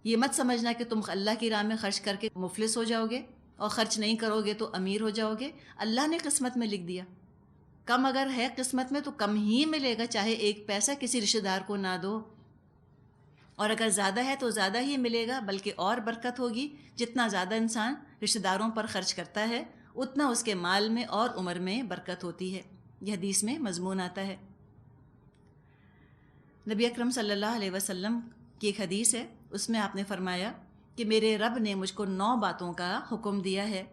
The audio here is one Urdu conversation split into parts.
یہ مت سمجھنا کہ تم اللہ کی راہ میں خرچ کر کے مفلس ہو جاؤ گے اور خرچ نہیں کرو گے تو امیر ہو جاؤ گے. اللہ نے قسمت میں لکھ دیا. کم اگر ہے قسمت میں تو کم ہی ملے گا، چاہے ایک پیسہ کسی رشتہ دار کو نہ دو، اور اگر زیادہ ہے تو زیادہ ہی ملے گا، بلکہ اور برکت ہوگی. جتنا زیادہ انسان رشتہ داروں پر خرچ کرتا ہے اتنا اس کے مال میں اور عمر میں برکت ہوتی ہے. یہ حدیث میں مضمون آتا ہے. نبی اکرم صلی اللہ علیہ وسلم کی ایک حدیث ہے، اس میں آپ نے فرمایا کہ میرے رب نے مجھ کو 9 باتوں کا حکم دیا ہے.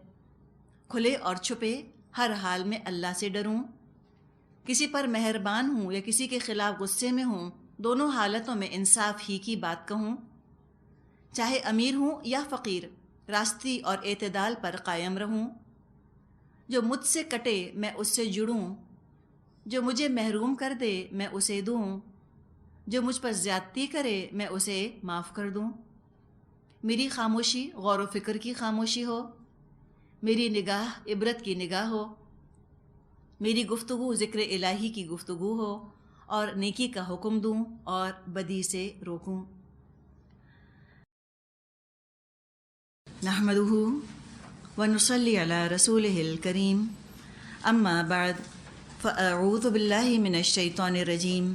کھلے اور چھپے ہر حال میں اللہ سے ڈروں، کسی پر مہربان ہوں یا کسی کے خلاف غصے میں ہوں، دونوں حالتوں میں انصاف ہی کی بات کہوں، چاہے امیر ہوں یا فقیر، راستی اور اعتدال پر قائم رہوں، جو مجھ سے کٹے میں اس سے جڑوں، جو مجھے محروم کر دے میں اسے دوں، جو مجھ پر زیادتی کرے میں اسے معاف کر دوں. میری خاموشی غور و فکر کی خاموشی ہو، میری نگاہ عبرت کی نگاہ ہو، میری گفتگو ذکر الہی کی گفتگو ہو، اور نیکی کا حکم دوں اور بدی سے روکوں. نحمدہ ونصلی علی رسولہ الکریم، اما بعد فاعوذ باللہ من الشیطان الرجیم.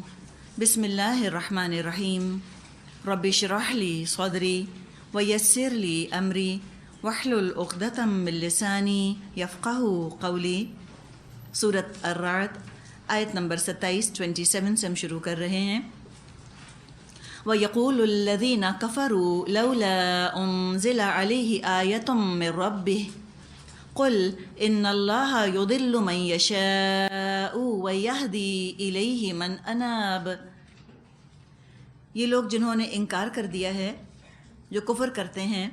بسم اللہ الرحمن الرحیم. رب اشرح لی صدری ویسر لی امری واحلل عقدۃ من لسانی یفقہوا قولی. سورۃ الرعد آیت نمبر 27 سے ہم شروع کر رہے ہیں. وَيَقُولُ الَّذِينَ كَفَرُوا لَوْلَا أُنزِلَ عَلَيْهِ آيَةٌ مِّن رَّبِّهِ قُلْ إِنَّ اللَّهَ يُضِلُّ مَن يَشَاءُ وَيَهْدِي إِلَيْهِ مَنْ أَنَابَ. یہ لوگ جنہوں نے انکار کر دیا ہے، جو کفر کرتے ہیں،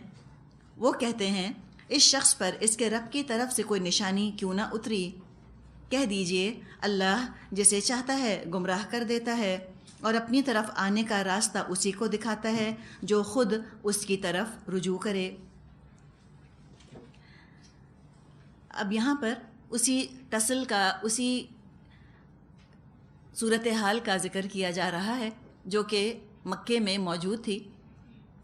وہ کہتے ہیں اس شخص پر اس کے رب کی طرف سے کوئی نشانی کیوں نہ اتری. کہہ دیجئے اللہ جسے چاہتا ہے گمراہ کر دیتا ہے اور اپنی طرف آنے کا راستہ اسی کو دکھاتا ہے جو خود اس کی طرف رجوع کرے. اب یہاں پر اسی تصل کا، اسی صورتحال کا ذکر کیا جا رہا ہے جو کہ مکے میں موجود تھی.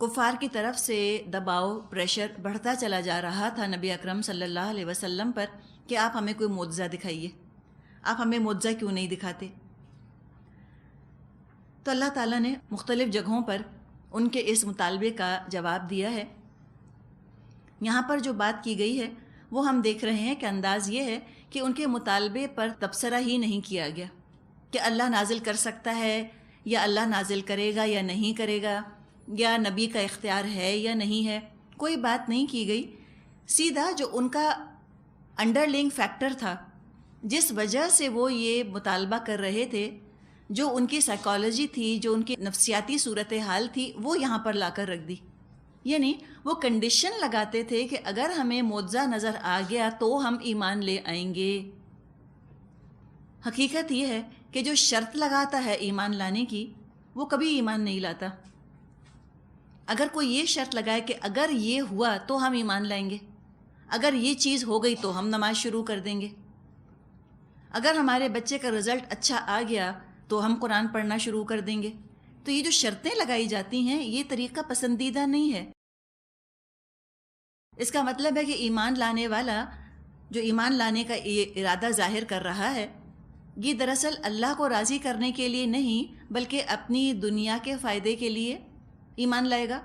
کفار کی طرف سے دباؤ، پریشر بڑھتا چلا جا رہا تھا نبی اکرم صلی اللہ علیہ وسلم پر کہ آپ ہمیں کوئی معجزہ دکھائیے، آپ ہمیں معجزہ کیوں نہیں دکھاتے. تو اللہ تعالیٰ نے مختلف جگہوں پر ان کے اس مطالبے کا جواب دیا ہے. یہاں پر جو بات کی گئی ہے وہ ہم دیکھ رہے ہیں کہ انداز یہ ہے کہ ان کے مطالبے پر تبصرہ ہی نہیں کیا گیا کہ اللہ نازل کر سکتا ہے یا اللہ نازل کرے گا یا نہیں کرے گا، یا نبی کا اختیار ہے یا نہیں ہے. کوئی بات نہیں کی گئی. سیدھا جو ان کا انڈر لنک فیکٹر تھا جس وجہ سے وہ یہ مطالبہ کر رہے تھے، جو ان کی سائیکالوجی تھی، جو ان کی نفسیاتی صورتحال تھی، وہ یہاں پر لا کر رکھ دی. یعنی وہ کنڈیشن لگاتے تھے کہ اگر ہمیں معجزہ نظر آ گیا تو ہم ایمان لے آئیں گے. حقیقت یہ ہے کہ جو شرط لگاتا ہے ایمان لانے کی وہ کبھی ایمان نہیں لاتا. اگر کوئی یہ شرط لگائے کہ اگر یہ ہوا تو ہم ایمان لائیں گے، اگر یہ چیز ہو گئی تو ہم نماز شروع کر دیں گے، اگر ہمارے بچے کا رزلٹ اچھا آ گیا تو ہم قرآن پڑھنا شروع کر دیں گے، تو یہ جو شرطیں لگائی جاتی ہیں یہ طریقہ پسندیدہ نہیں ہے. اس کا مطلب ہے کہ ایمان لانے والا جو ایمان لانے کا ارادہ ظاہر کر رہا ہے، یہ دراصل اللہ کو راضی کرنے کے لیے نہیں بلکہ اپنی دنیا کے فائدے کے لیے ایمان لائے گا.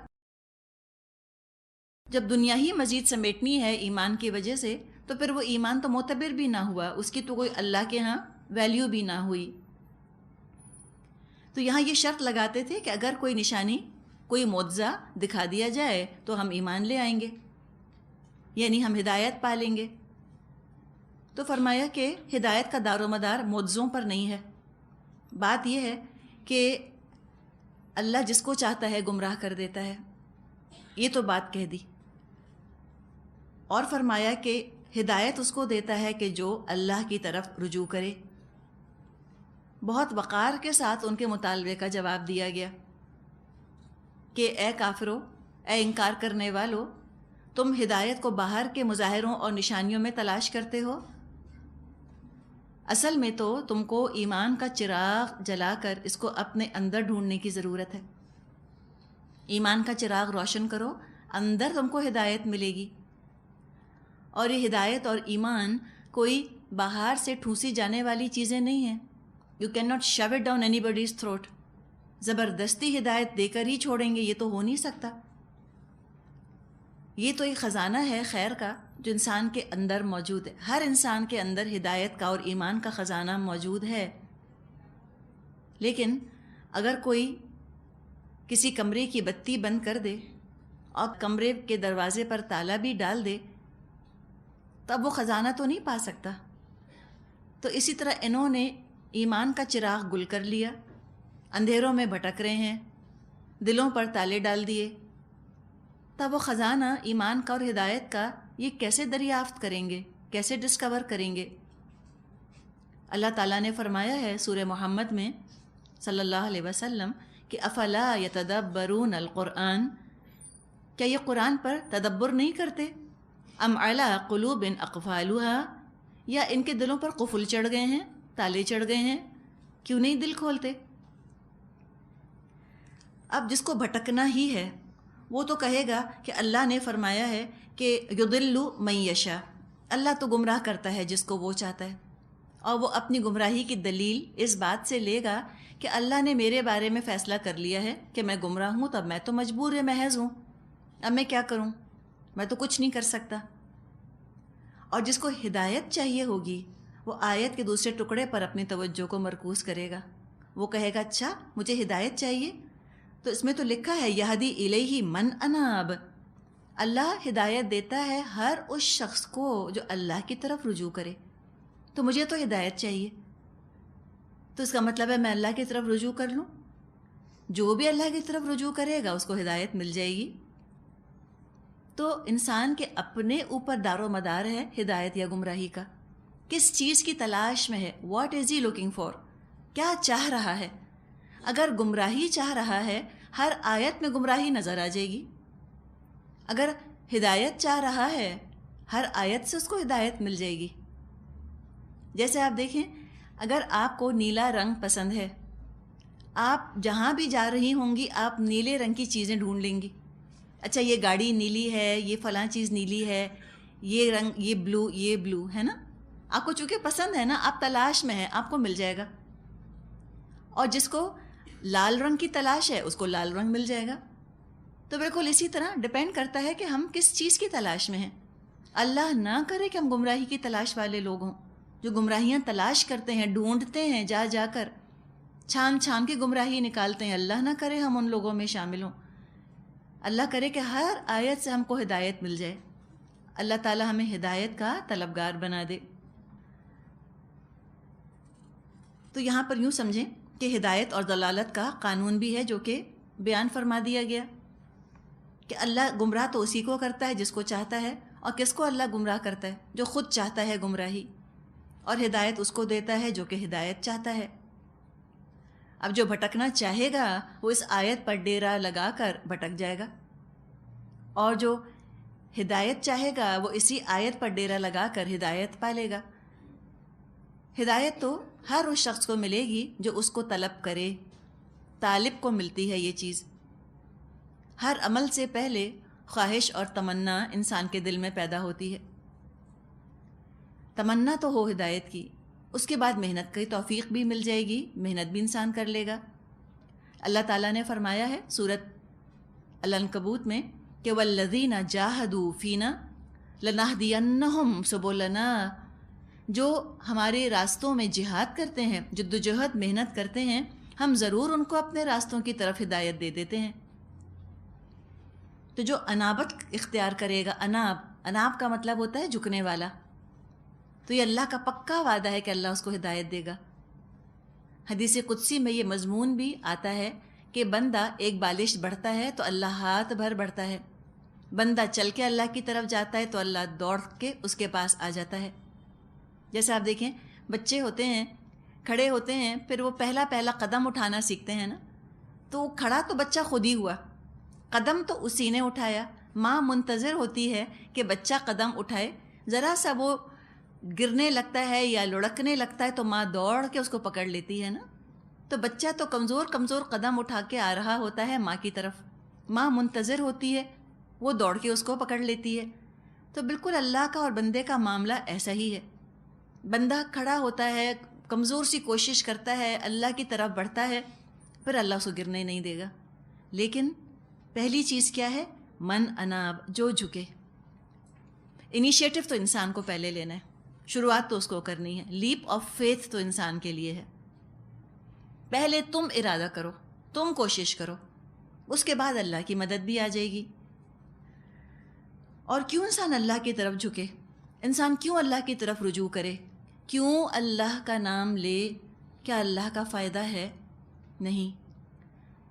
جب دنیا ہی مزید سمیٹنی ہے ایمان کی وجہ سے تو پھر وہ ایمان تو معتبر بھی نہ ہوا، اس کی تو کوئی اللہ کے ہاں ویلیو بھی نہ ہوئی. تو یہاں یہ شرط لگاتے تھے کہ اگر کوئی نشانی، کوئی معجزہ دکھا دیا جائے تو ہم ایمان لے آئیں گے، یعنی ہم ہدایت پا لیں گے. تو فرمایا کہ ہدایت کا دار و مدار معجزوں پر نہیں ہے. بات یہ ہے کہ اللہ جس کو چاہتا ہے گمراہ کر دیتا ہے، یہ تو بات کہہ دی. اور فرمایا کہ ہدایت اس کو دیتا ہے کہ جو اللہ کی طرف رجوع کرے. بہت وقار کے ساتھ ان کے مطالبے کا جواب دیا گیا کہ اے کافرو، اے انکار کرنے والو، تم ہدایت کو باہر کے مظاہروں اور نشانیوں میں تلاش کرتے ہو، اصل میں تو تم کو ایمان کا چراغ جلا کر اس کو اپنے اندر ڈھونڈنے کی ضرورت ہے. ایمان کا چراغ روشن کرو، اندر تم کو ہدایت ملے گی۔ اور یہ ہدایت اور ایمان کوئی باہر سے ٹھوسی جانے والی چیزیں نہیں ہیں۔ You can not show it down any bodies throat. زبردستی ہدایت دے کر ہی چھوڑیں گے، یہ تو ہو نہیں سکتا۔ یہ تو ایک خزانہ ہے خیر کا جو انسان کے اندر موجود ہے۔ ہر انسان کے اندر ہدایت کا اور ایمان کا خزانہ موجود ہے۔ لیکن اگر کوئی کسی کمرے کی بتی بند کر دے اور کمرے کے دروازے پر تالا بھی ڈال دے، تب وہ خزانہ تو نہیں پا سکتا۔ تو اسی طرح انہوں نے ایمان کا چراغ گل کر لیا، اندھیروں میں بھٹک رہے ہیں، دلوں پر تالے ڈال دیے، تب وہ خزانہ ایمان کا اور ہدایت کا یہ کیسے دریافت کریں گے، کیسے ڈسکور کریں گے؟ اللہ تعالیٰ نے فرمایا ہے سورہ محمد میں صلی اللہ علیہ وسلم کہ افلا یتدبرون القرآن، کیا یہ قرآن پر تدبر نہیں کرتے؟ ام علی قلوب اقفالها، یا ان کے دلوں پر قفل چڑھ گئے ہیں، تالے چڑھ گئے ہیں، کیوں نہیں دل کھولتے؟ اب جس کو بھٹکنا ہی ہے وہ تو کہے گا کہ اللہ نے فرمایا ہے کہ یضل من یشاء، اللہ تو گمراہ کرتا ہے جس کو وہ چاہتا ہے، اور وہ اپنی گمراہی کی دلیل اس بات سے لے گا کہ اللہ نے میرے بارے میں فیصلہ کر لیا ہے کہ میں گمراہ ہوں، تب میں تو مجبور محض ہوں، اب میں کیا کروں، میں تو کچھ نہیں کر سکتا۔ اور جس کو ہدایت چاہیے ہوگی وہ آیت کے دوسرے ٹکڑے پر اپنی توجہ کو مرکوز کرے گا۔ وہ کہے گا اچھا مجھے ہدایت چاہیے، تو اس میں تو لکھا ہے یہدی الیہ من اناب، اللہ ہدایت دیتا ہے ہر اس شخص کو جو اللہ کی طرف رجوع کرے، تو مجھے تو ہدایت چاہیے، تو اس کا مطلب ہے میں اللہ کی طرف رجوع کر لوں۔ جو بھی اللہ کی طرف رجوع کرے گا اس کو ہدایت مل جائے گی۔ تو انسان کے اپنے اوپر دار و مدار ہے ہدایت یا گمراہی کا، کس چیز کی تلاش میں ہے، what is he looking for, کیا چاہ رہا ہے۔ اگر گمراہی چاہ رہا ہے ہر آیت میں گمراہی نظر آ جائے گی، اگر ہدایت چاہ رہا ہے ہر آیت سے اس کو ہدایت مل جائے گی۔ جیسے آپ دیکھیں، اگر آپ کو نیلا رنگ پسند ہے، آپ جہاں بھی جا رہی ہوں گی آپ نیلے رنگ کی چیزیں ڈھونڈ لیں گی۔ اچھا یہ گاڑی نیلی ہے، یہ فلاں چیز نیلی ہے، یہ رنگ، یہ بلو ہے نا، آپ کو چونکہ پسند ہے نا، آپ تلاش میں ہیں، آپ کو مل جائے گا۔ اور جس کو لال رنگ کی تلاش ہے اس کو لال رنگ مل جائے گا۔ تو بالکل اسی طرح ڈپینڈ کرتا ہے کہ ہم کس چیز کی تلاش میں ہیں۔ اللہ نہ کرے کہ ہم گمراہی کی تلاش والے لوگ ہوں، جو گمراہیاں تلاش کرتے ہیں، ڈھونڈتے ہیں، جا جا کر چھان چھان کی گمراہی نکالتے ہیں۔ اللہ نہ کرے ہم ان لوگوں میں شامل ہوں۔ اللہ کرے کہ ہر آیت سے ہم کو ہدایت مل جائے۔ اللہ تعالی ہمیں ہدایت کا طلبگار بنا دے۔ تو یہاں پر یوں سمجھیں کہ ہدایت اور ضلالت کا قانون بھی ہے جو کہ بیان فرما دیا گیا کہ اللہ گمراہ تو اسی کو کرتا ہے جس کو چاہتا ہے، اور کس کو اللہ گمراہ کرتا ہے؟ جو خود چاہتا ہے گمراہی، اور ہدایت اس کو دیتا ہے جو کہ ہدایت چاہتا ہے۔ اب جو بھٹکنا چاہے گا وہ اس آیت پر ڈیرا لگا کر بھٹک جائے گا، اور جو ہدایت چاہے گا وہ اسی آیت پر ڈیرا لگا کر ہدایت پالے گا۔ ہدایت تو ہر اس شخص کو ملے گی جو اس کو طلب کرے، طالب کو ملتی ہے یہ چیز۔ ہر عمل سے پہلے خواہش اور تمنا انسان کے دل میں پیدا ہوتی ہے۔ تمنا تو ہو ہدایت کی، اس کے بعد محنت کی توفیق بھی مل جائے گی، محنت بھی انسان کر لے گا۔ اللہ تعالیٰ نے فرمایا ہے سورۃ العنکبوت میں کہ والذین جاہدوا فینا لنہدینہم سبلنا، جو ہمارے راستوں میں جہاد کرتے ہیں، جدوجہد محنت کرتے ہیں، ہم ضرور ان کو اپنے راستوں کی طرف ہدایت دے دیتے ہیں۔ تو جو انابت اختیار کرے گا، اناب کا مطلب ہوتا ہے جھکنے والا، تو یہ اللہ کا پکا وعدہ ہے کہ اللہ اس کو ہدایت دے گا۔ حدیث قدسی میں یہ مضمون بھی آتا ہے کہ بندہ ایک بالش بڑھتا ہے تو اللہ ہاتھ بھر بڑھتا ہے، بندہ چل کے اللہ کی طرف جاتا ہے تو اللہ دوڑ کے اس کے پاس آ جاتا ہے۔ جیسے آپ دیکھیں بچے ہوتے ہیں، کھڑے ہوتے ہیں، پھر وہ پہلا قدم اٹھانا سیکھتے ہیں نا، تو کھڑا تو بچہ خود ہی ہوا، قدم تو اسی نے اٹھایا۔ ماں منتظر ہوتی ہے کہ بچہ قدم اٹھائے، ذرا سا وہ گرنے لگتا ہے یا لڑکنے لگتا ہے تو ماں دوڑ کے اس کو پکڑ لیتی ہے نا۔ تو بچہ تو کمزور قدم اٹھا کے آ رہا ہوتا ہے ماں کی طرف، ماں منتظر ہوتی ہے، وہ دوڑ کے اس کو پکڑ لیتی ہے۔ تو بالکل اللہ کا اور بندے کا معاملہ ایسا ہی ہے۔ بندہ کھڑا ہوتا ہے، کمزور سی کوشش کرتا ہے، اللہ کی طرف بڑھتا ہے، پھر اللہ اس کو گرنے نہیں دے گا۔ لیکن پہلی چیز کیا ہے؟ من اناب، جو جھکے۔ انیشیٹو تو انسان کو پہلے لینا ہے، شروعات تو اس کو کرنی ہے، لیپ آف فیتھ تو انسان کے لیے ہے۔ پہلے تم ارادہ کرو، تم کوشش کرو، اس کے بعد اللہ کی مدد بھی آ جائے گی۔ اور کیوں انسان اللہ کی طرف جھکے؟ انسان کیوں اللہ کی طرف رجوع کرے؟ کیوں اللہ کا نام لے؟ کیا اللہ کا فائدہ ہے؟ نہیں۔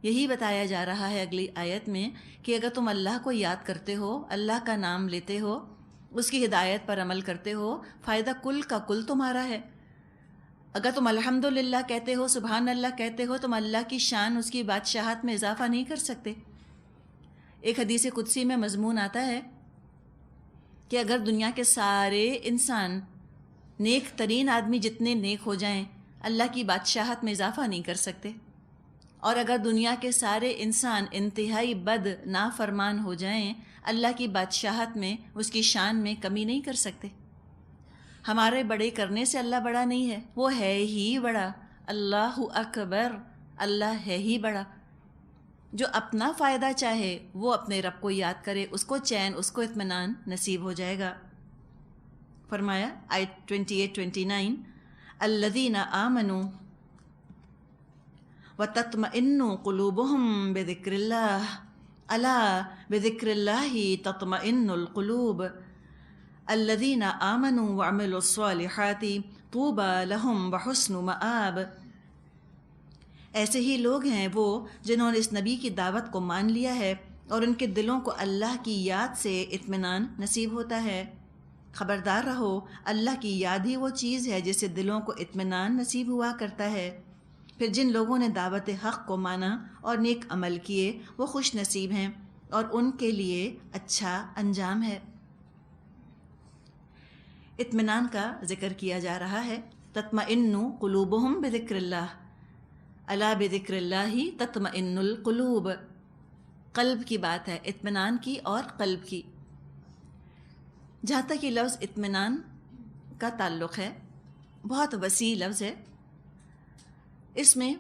یہی بتایا جا رہا ہے اگلی آیت میں کہ اگر تم اللہ کو یاد کرتے ہو، اللہ کا نام لیتے ہو، اس کی ہدایت پر عمل کرتے ہو، فائدہ کل کا کل تمہارا ہے۔ اگر تم الحمدللہ کہتے ہو، سبحان اللہ کہتے ہو، تم اللہ کی شان، اس کی بادشاہت میں اضافہ نہیں کر سکتے۔ ایک حدیث قدسی میں مضمون آتا ہے کہ اگر دنیا کے سارے انسان، نیک ترین آدمی جتنے نیک ہو جائیں، اللہ کی بادشاہت میں اضافہ نہیں کر سکتے، اور اگر دنیا کے سارے انسان انتہائی بد نافرمان ہو جائیں، اللہ کی بادشاہت میں، اس کی شان میں کمی نہیں کر سکتے۔ ہمارے بڑے کرنے سے اللہ بڑا نہیں ہے، وہ ہے ہی بڑا۔ اللہ اکبر، اللہ ہے ہی بڑا۔ جو اپنا فائدہ چاہے وہ اپنے رب کو یاد کرے، اس کو چین، اس کو اطمینان نصیب ہو جائے گا۔ فرمایا آیت 28-29، الذین آمنوا وتطمئن قلوبهم بذکر اللہ، الا بذکر اللہ تطمئن القلوب، الذین آمنوا وعملوا الصالحات طوبی لہم وحسن مآب۔ ایسے ہی لوگ ہیں وہ جنہوں نے اس نبی کی دعوت کو مان لیا ہے اور ان کے دلوں کو اللہ کی یاد سے اطمینان نصیب ہوتا ہے۔ خبردار رہو، اللہ کی یاد ہی وہ چیز ہے جس سے دلوں کو اطمینان نصیب ہوا کرتا ہے۔ پھر جن لوگوں نے دعوت حق کو مانا اور نیک عمل کیے، وہ خوش نصیب ہیں اور ان کے لیے اچھا انجام ہے۔ اطمینان کا ذکر کیا جا رہا ہے۔ تطمئن قلوبہم بذکر اللہ، الا بذکر اللہ تطمئن القلوب۔ قلب کی بات ہے، اطمینان کی اور قلب کی۔ جہاں تک یہ لفظ اطمینان کا تعلق ہے، بہت وسیع لفظ ہے۔ اس میں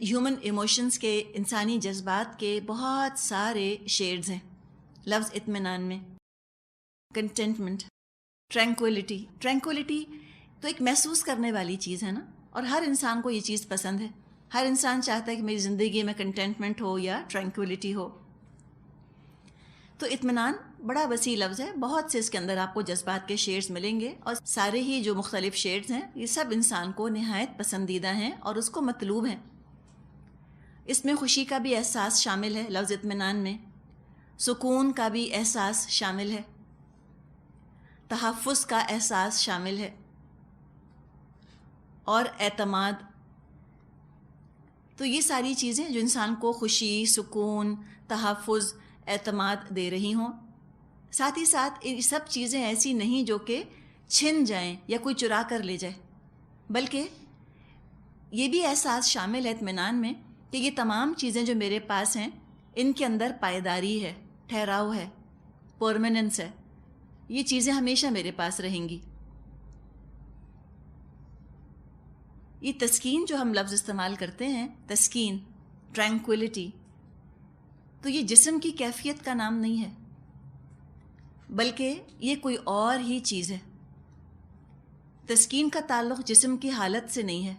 ہیومن ایموشنز کے، انسانی جذبات کے بہت سارے شیڈز ہیں لفظ اطمینان میں۔ Contentment, tranquillity. ٹرینکولیٹی تو ایک محسوس کرنے والی چیز ہے نا، اور ہر انسان کو یہ چیز پسند ہے۔ ہر انسان چاہتا ہے کہ میری زندگی میں کنٹینٹمنٹ ہو یا ٹرینکولیٹی ہو۔ تو اطمینان بڑا وسیع لفظ ہے، بہت سے اس کے اندر آپ کو جذبات کے شیڈز ملیں گے، اور سارے ہی جو مختلف شیڈز ہیں یہ سب انسان کو نہایت پسندیدہ ہیں اور اس کو مطلوب ہیں۔ اس میں خوشی کا بھی احساس شامل ہے لفظ اطمینان میں، سکون کا بھی احساس شامل ہے، تحفظ کا احساس شامل ہے، اور اعتماد۔ تو یہ ساری چیزیں جو انسان کو خوشی، سکون، تحفظ، اعتماد دے رہی ہوں۔ ساتھ ہی ساتھ یہ سب چیزیں ایسی نہیں جو کہ چھن جائیں یا کوئی چرا کر لے جائے، بلکہ یہ بھی احساس شامل ہے اطمینان میں کہ یہ تمام چیزیں جو میرے پاس ہیں، ان کے اندر پائیداری ہے، ٹھہراؤ ہے، پرماننس ہے، یہ چیزیں ہمیشہ میرے پاس رہیں گی۔ یہ تسکین جو ہم لفظ استعمال کرتے ہیں، تسکین، ٹرینکولیٹی، تو یہ جسم کی کیفیت کا نام نہیں ہے، بلکہ یہ کوئی اور ہی چیز ہے۔ تسکین کا تعلق جسم کی حالت سے نہیں ہے۔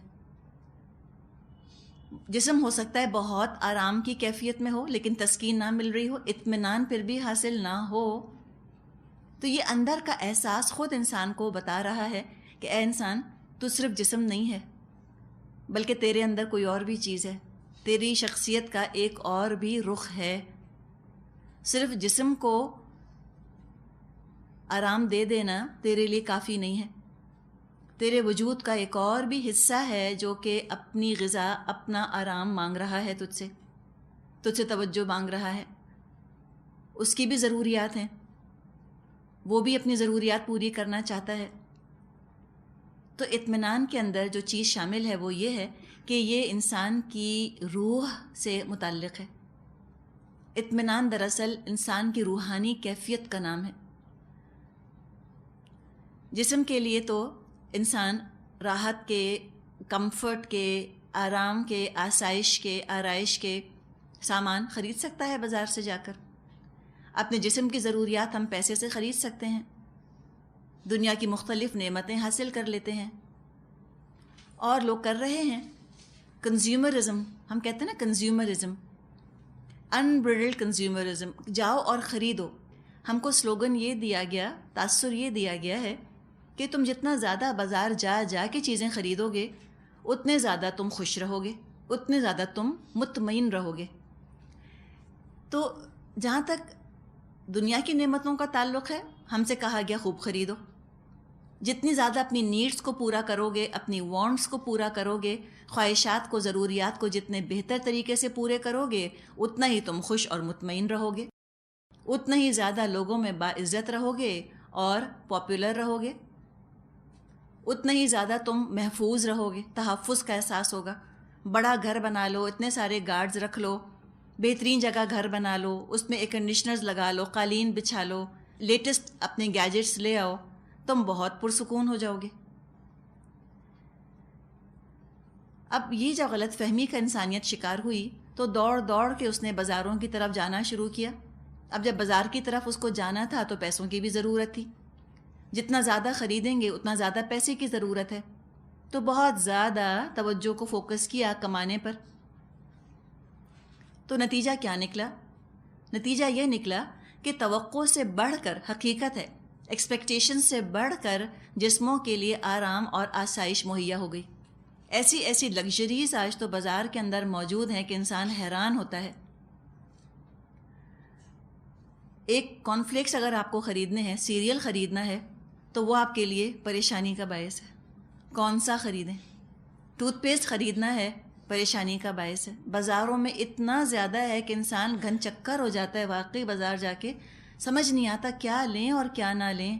جسم ہو سکتا ہے بہت آرام کی کیفیت میں ہو لیکن تسکین نہ مل رہی ہو، اطمینان پھر بھی حاصل نہ ہو، تو یہ اندر کا احساس خود انسان کو بتا رہا ہے کہ اے انسان، تو صرف جسم نہیں ہے، بلکہ تیرے اندر کوئی اور بھی چیز ہے، تیری شخصیت کا ایک اور بھی رخ ہے۔ صرف جسم کو آرام دے دینا تیرے لیے کافی نہیں ہے، تیرے وجود کا ایک اور بھی حصہ ہے جو کہ اپنی غذا، اپنا آرام مانگ رہا ہے، تجھ سے توجہ مانگ رہا ہے، اس کی بھی ضروریات ہیں، وہ بھی اپنی ضروریات پوری کرنا چاہتا ہے۔ تو اطمینان کے اندر جو چیز شامل ہے وہ یہ ہے کہ یہ انسان کی روح سے متعلق ہے، اطمینان دراصل انسان کی روحانی کیفیت کا نام ہے۔ جسم کے لیے تو انسان راحت کے، کمفرٹ کے، آرام کے، آسائش کے، آرائش کے سامان خرید سکتا ہے بازار سے جا کر۔ اپنے جسم کی ضروریات ہم پیسے سے خرید سکتے ہیں، دنیا کی مختلف نعمتیں حاصل کر لیتے ہیں، اور لوگ کر رہے ہیں۔ کنزیومرزم ہم کہتے ہیں نا، کنزیومرزم، انبریڈلڈ کنزیومرزم، جاؤ اور خریدو۔ ہم کو سلوگن یہ دیا گیا، تاثر یہ دیا گیا ہے کہ تم جتنا زیادہ بازار جا کے چیزیں خریدو گے اتنے زیادہ تم خوش رہو گے، اتنے زیادہ تم مطمئن رہو گے۔ تو جہاں تک دنیا کی نعمتوں کا تعلق ہے، ہم سے کہا گیا خوب خریدو۔ جتنی زیادہ اپنی نیڈس کو پورا کرو گے، اپنی وانٹس کو پورا کرو گے، خواہشات کو، ضروریات کو جتنے بہتر طریقے سے پورے کرو گے، اتنا ہی تم خوش اور مطمئن رہو گے، اتنا ہی زیادہ لوگوں میں باعزت رہو گے اور پاپولر رہو گے، اتنا ہی زیادہ تم محفوظ رہو گے، تحفظ کا احساس ہوگا۔ بڑا گھر بنا لو، اتنے سارے گارڈز رکھ لو، بہترین جگہ گھر بنا لو، اس میں ایئر کنڈیشنرز لگا لو، قالین بچھا لو، لیٹسٹ اپنے گیجٹس لے آؤ، تم بہت پرسکون ہو جاؤ گے۔ اب یہ جو غلط فہمی کا انسانیت شکار ہوئی تو دوڑ دوڑ کے اس نے بازاروں کی طرف جانا شروع کیا۔ اب جب بازار کی طرف اس کو جانا تھا تو پیسوں کی بھی ضرورت تھی، جتنا زیادہ خریدیں گے اتنا زیادہ پیسے کی ضرورت ہے، تو بہت زیادہ توجہ کو فوکس کیا کمانے پر۔ تو نتیجہ کیا نکلا؟ نتیجہ یہ نکلا کہ توقع سے بڑھ کر، حقیقت ہے ایکسپیکٹیشن سے بڑھ کر جسموں کے لیے آرام اور آسائش مہیا ہو گئی۔ ایسی ایسی لگژریز آج تو بازار کے اندر موجود ہیں کہ انسان حیران ہوتا ہے۔ ایک کارن فلیکس اگر آپ کو خریدنے ہیں، سیریل خریدنا ہے، تو وہ آپ کے لیے پریشانی کا باعث ہے۔ کون سا خریدیں؟ ٹوتھ پیسٹ خریدنا ہے، پریشانی کا باعث ہے۔ بازاروں میں اتنا زیادہ ہے کہ انسان گھن چکر ہو جاتا ہے، واقعی بازار جا کے سمجھ نہیں آتا کیا لیں اور کیا نہ لیں۔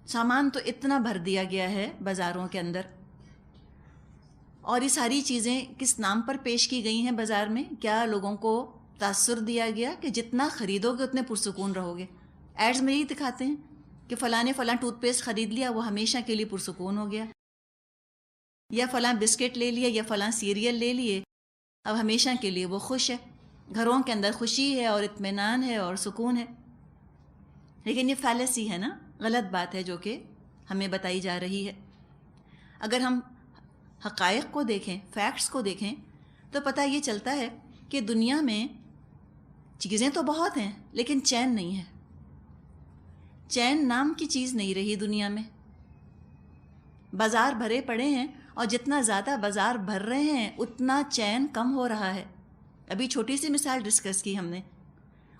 سامان تو اتنا بھر دیا گیا ہے بازاروں کے اندر، اور یہ ساری چیزیں کس نام پر پیش کی گئی ہیں بازار میں؟ کیا لوگوں کو تاثر دیا گیا کہ جتنا خریدو گے اتنے پرسکون رہو گے؟ ایڈز میں یہی دکھاتے ہیں کہ فلاں نے فلاں ٹوتھ پیسٹ خرید لیا، وہ ہمیشہ کے لیے پرسکون ہو گیا، یا فلاں بسکٹ لے لیا، یا فلاں سیریل لے لیے، اب ہمیشہ کے لیے وہ خوش ہے، گھروں کے اندر خوشی ہے اور اطمینان ہے اور سکون ہے۔ لیکن یہ فیلیسی ہے نا، غلط بات ہے جو کہ ہمیں بتائی جا رہی ہے۔ اگر ہم حقائق کو دیکھیں، فیکٹس کو دیکھیں، تو پتہ یہ چلتا ہے کہ دنیا میں چیزیں تو بہت ہیں لیکن چین نہیں ہے۔ چین نام کی چیز نہیں رہی دنیا میں۔ بازار بھرے پڑے ہیں، اور جتنا زیادہ بازار بھر رہے ہیں اتنا چین کم ہو رہا ہے۔ ابھی چھوٹی سی مثال ڈسکس کی ہم نے،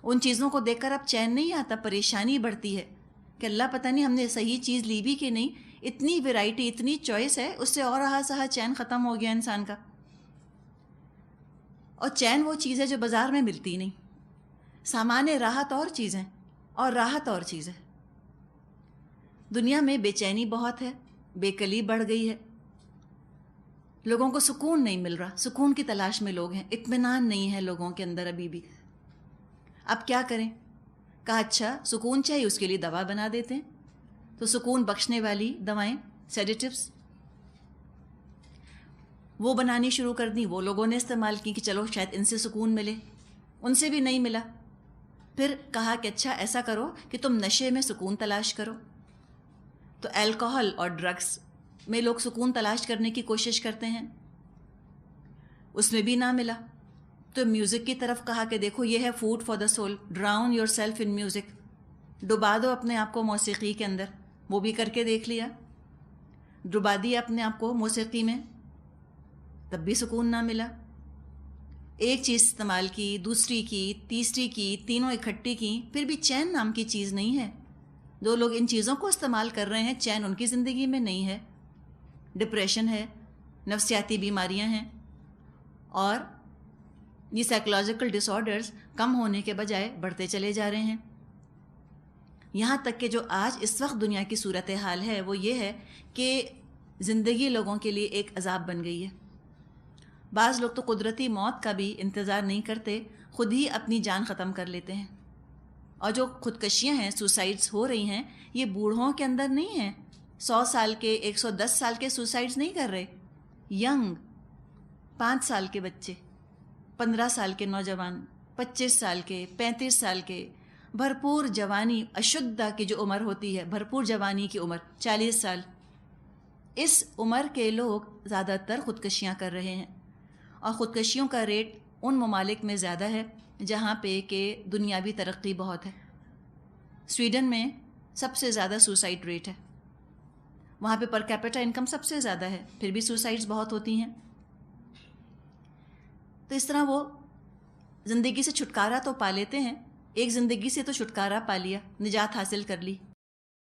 ان چیزوں کو دیکھ کر اب چین نہیں آتا، پریشانی بڑھتی ہے کہ اللہ پتہ نہیں ہم نے صحیح چیز لی بھی کہ نہیں، اتنی ویرائٹی، اتنی چوائس ہے، اس سے اور رہا سہا چین ختم ہو گیا انسان کا۔ اور چین وہ چیز ہے جو بازار میں ملتی نہیں۔ سامان راحت اور چیزیں، اور راحت اور چیزیں۔ دنیا میں بے چینی بہت ہے، بے کلی بڑھ گئی ہے، لوگوں کو سکون نہیں مل رہا، سکون کی تلاش میں لوگ ہیں، اطمینان نہیں ہے لوگوں کے اندر ابھی بھی۔ اب کیا کریں؟ کہا اچھا سکون چاہیے، اس کے لیے دوا بنا دیتے ہیں۔ تو سکون بخشنے والی دوائیں، سیڈیٹیوز، وہ بنانی شروع کر دیں، وہ لوگوں نے استعمال کی کہ چلو شاید ان سے سکون ملے، ان سے بھی نہیں ملا۔ پھر کہا کہ اچھا ایسا کرو کہ تم نشے میں سکون تلاش کرو۔ تو الکوہل اور ڈرگس میں لوگ سکون تلاش کرنے کی کوشش کرتے ہیں، اس میں بھی نہ ملا۔ تو میوزک کی طرف کہا کہ دیکھو یہ ہے food for the soul, drown yourself in music, ڈبا دو اپنے آپ کو موسیقی کے اندر۔ وہ بھی کر کے دیکھ لیا، ڈبا دیا اپنے آپ کو موسیقی میں، تب بھی سکون نہ ملا۔ ایک چیز استعمال کی، دوسری کی، تیسری کی، تینوں اکٹھی کی، پھر بھی چین نام کی چیز نہیں ہے۔ جو لوگ ان چیزوں کو استعمال کر رہے ہیں، چین ان کی زندگی میں نہیں ہے، ڈپریشن ہے، نفسیاتی بیماریاں ہیں، اور یہ سائیکولوجیکل ڈس آرڈرز کم ہونے کے بجائے بڑھتے چلے جا رہے ہیں۔ یہاں تک کہ جو آج اس وقت دنیا کی صورتحال ہے وہ یہ ہے کہ زندگی لوگوں کے لیے ایک عذاب بن گئی ہے۔ بعض لوگ تو قدرتی موت کا بھی انتظار نہیں کرتے، خود ہی اپنی جان ختم کر لیتے ہیں. اور جو خودکشیاں ہیں، سوسائڈس ہو رہی ہیں، یہ بوڑھوں کے اندر نہیں ہیں. 100 سال کے، 110 سال کے سوسائڈس نہیں کر رہے. ینگ 5 سال کے بچے، 15 سال کے نوجوان، 25 سال کے، 35 سال کے، بھرپور جوانی، اشدھا کی جو عمر ہوتی ہے، بھرپور جوانی کی عمر 40 سال، اس عمر کے لوگ زیادہ تر خودکشیاں کر رہے ہیں. اور خودکشیوں کا ریٹ ان ممالک میں زیادہ ہے جہاں پہ کہ دنیاوی ترقی بہت ہے. سویڈن میں سب سے زیادہ سوسائڈ ریٹ ہے. وہاں پہ پر کیپٹا انکم سب سے زیادہ ہے، پھر بھی سوسائڈز بہت ہوتی ہیں. تو اس طرح وہ زندگی سے چھٹکارا تو پا لیتے ہیں، ایک زندگی سے تو چھٹکارا پا لیا، نجات حاصل کر لی،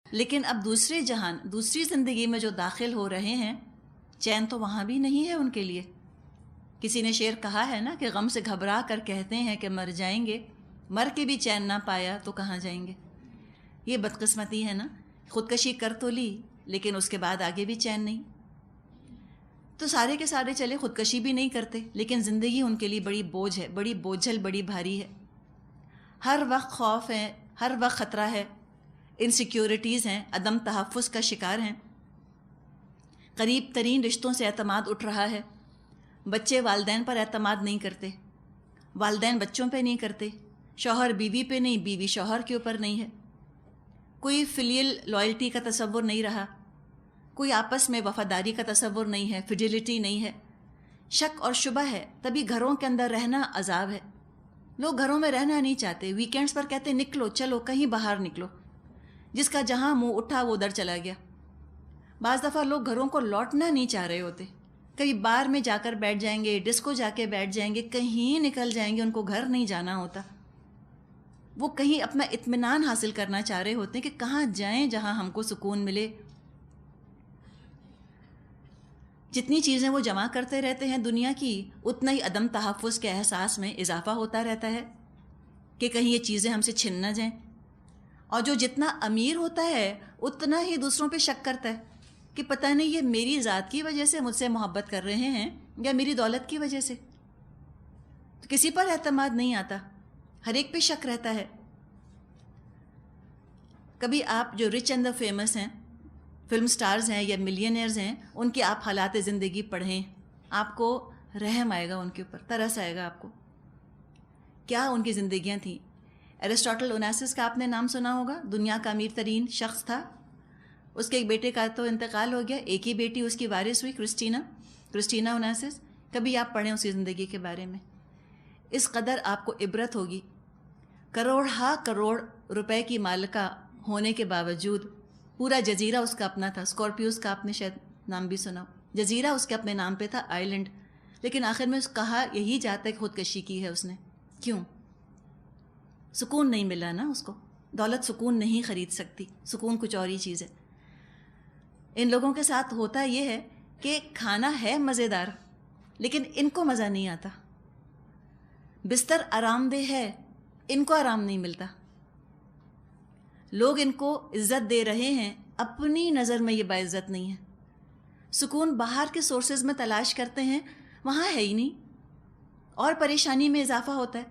لیکن اب دوسرے جہان، دوسری زندگی میں جو داخل ہو رہے ہیں، چین تو وہاں بھی نہیں ہے ان کے لیے. کسی نے شعر کہا ہے نا کہ غم سے گھبرا کر کہتے ہیں کہ مر جائیں گے، مر کے بھی چین نہ پایا تو کہاں جائیں گے. یہ بدقسمتی ہے نا. خودکشی کر تو لی لیکن اس کے بعد آگے بھی چین نہیں. تو سارے کے سارے چلے خودکشی بھی نہیں کرتے، لیکن زندگی ان کے لیے بڑی بوجھ ہے، بڑی بوجھل، بڑی بھاری ہے. ہر وقت خوف ہے، ہر وقت خطرہ ہے، انسیکیورٹیز ہیں، عدم تحفظ کا شکار ہیں. قریب ترین رشتوں سے اعتماد اٹھ رہا ہے. بچے والدین پر اعتماد نہیں کرتے، والدین بچوں پہ نہیں کرتے، شوہر بیوی پہ نہیں، بیوی شوہر کے اوپر نہیں ہے. کوئی فلیل لائلٹی کا تصور نہیں رہا، کوئی آپس میں وفاداری کا تصور نہیں ہے، فیڈیلٹی نہیں ہے. شک اور شبہ ہے، تبھی گھروں کے اندر رہنا عذاب ہے. لوگ گھروں میں رہنا نہیں چاہتے، ویکینڈز پر کہتے نکلو، چلو کہیں باہر نکلو. جس کا جہاں منہ اٹھا وہ ادھر چلا گیا. بعض دفعہ لوگ گھروں کو لوٹنا نہیں چاہ رہے ہوتے، کبھی بار میں جا کر بیٹھ جائیں گے، ڈسکو جا کے بیٹھ جائیں گے، کہیں نکل جائیں گے، ان کو گھر نہیں جانا ہوتا. وہ کہیں اپنا اطمینان حاصل کرنا چاہ رہے ہوتے ہیں کہ کہاں جائیں جہاں ہم کو سکون ملے. جتنی چیزیں وہ جمع کرتے رہتے ہیں دنیا کی، اتنا ہی عدم تحفظ کے احساس میں اضافہ ہوتا رہتا ہے کہ کہیں یہ چیزیں ہم سے چھن نہ جائیں. اور جو جتنا امیر ہوتا ہے اتنا ہی دوسروں پہ شک کرتا ہے کہ پتہ نہیں یہ میری ذات کی وجہ سے مجھ سے محبت کر رہے ہیں یا میری دولت کی وجہ سے. تو کسی پر اعتماد نہیں آتا، ہر ایک پہ شک رہتا ہے. کبھی آپ جو رچ اینڈ دا فیمس ہیں، فلم سٹارز ہیں یا ملینئرز ہیں، ان کی آپ حالات زندگی پڑھیں، آپ کو رحم آئے گا، ان کے اوپر ترس آئے گا آپ کو. کیا ان کی زندگیاں تھیں. ایرسٹاٹل اوناسس کا آپ نے نام سنا ہوگا، دنیا کا امیر ترین شخص تھا. اس کے ایک بیٹے کا تو انتقال ہو گیا، ایک ہی بیٹی اس کی وارث ہوئی، کرسٹینا اوناسس. کبھی آپ پڑھیں اس کی زندگی کے بارے میں، اس قدر آپ کو عبرت ہوگی. کروڑ روپے کی مالکہ ہونے کے باوجود پورا جزیرہ اس کا اپنا تھا. اسکارپیوس کا آپ نے شاید نام بھی سنا، جزیرہ اس کے اپنے نام پہ تھا، آئی لینڈ. لیکن آخر میں کہا یہی جاتا ہے کہ خودکشی کی ہے اس نے. کیوں؟ سکون نہیں ملا نا اس کو. دولت سکون نہیں خرید سکتی، سکون کچھ اور ہی چیز ہے. ان لوگوں کے ساتھ ہوتا یہ ہے کہ کھانا ہے مزیدار لیکن ان کو مزہ نہیں آتا. بستر آرام دہ ہے، ان کو آرام نہیں ملتا. لوگ ان کو عزت دے رہے ہیں، اپنی نظر میں یہ باعزت نہیں ہے. سکون باہر کے سورسز میں تلاش کرتے ہیں، وہاں ہے ہی نہیں، اور پریشانی میں اضافہ ہوتا ہے.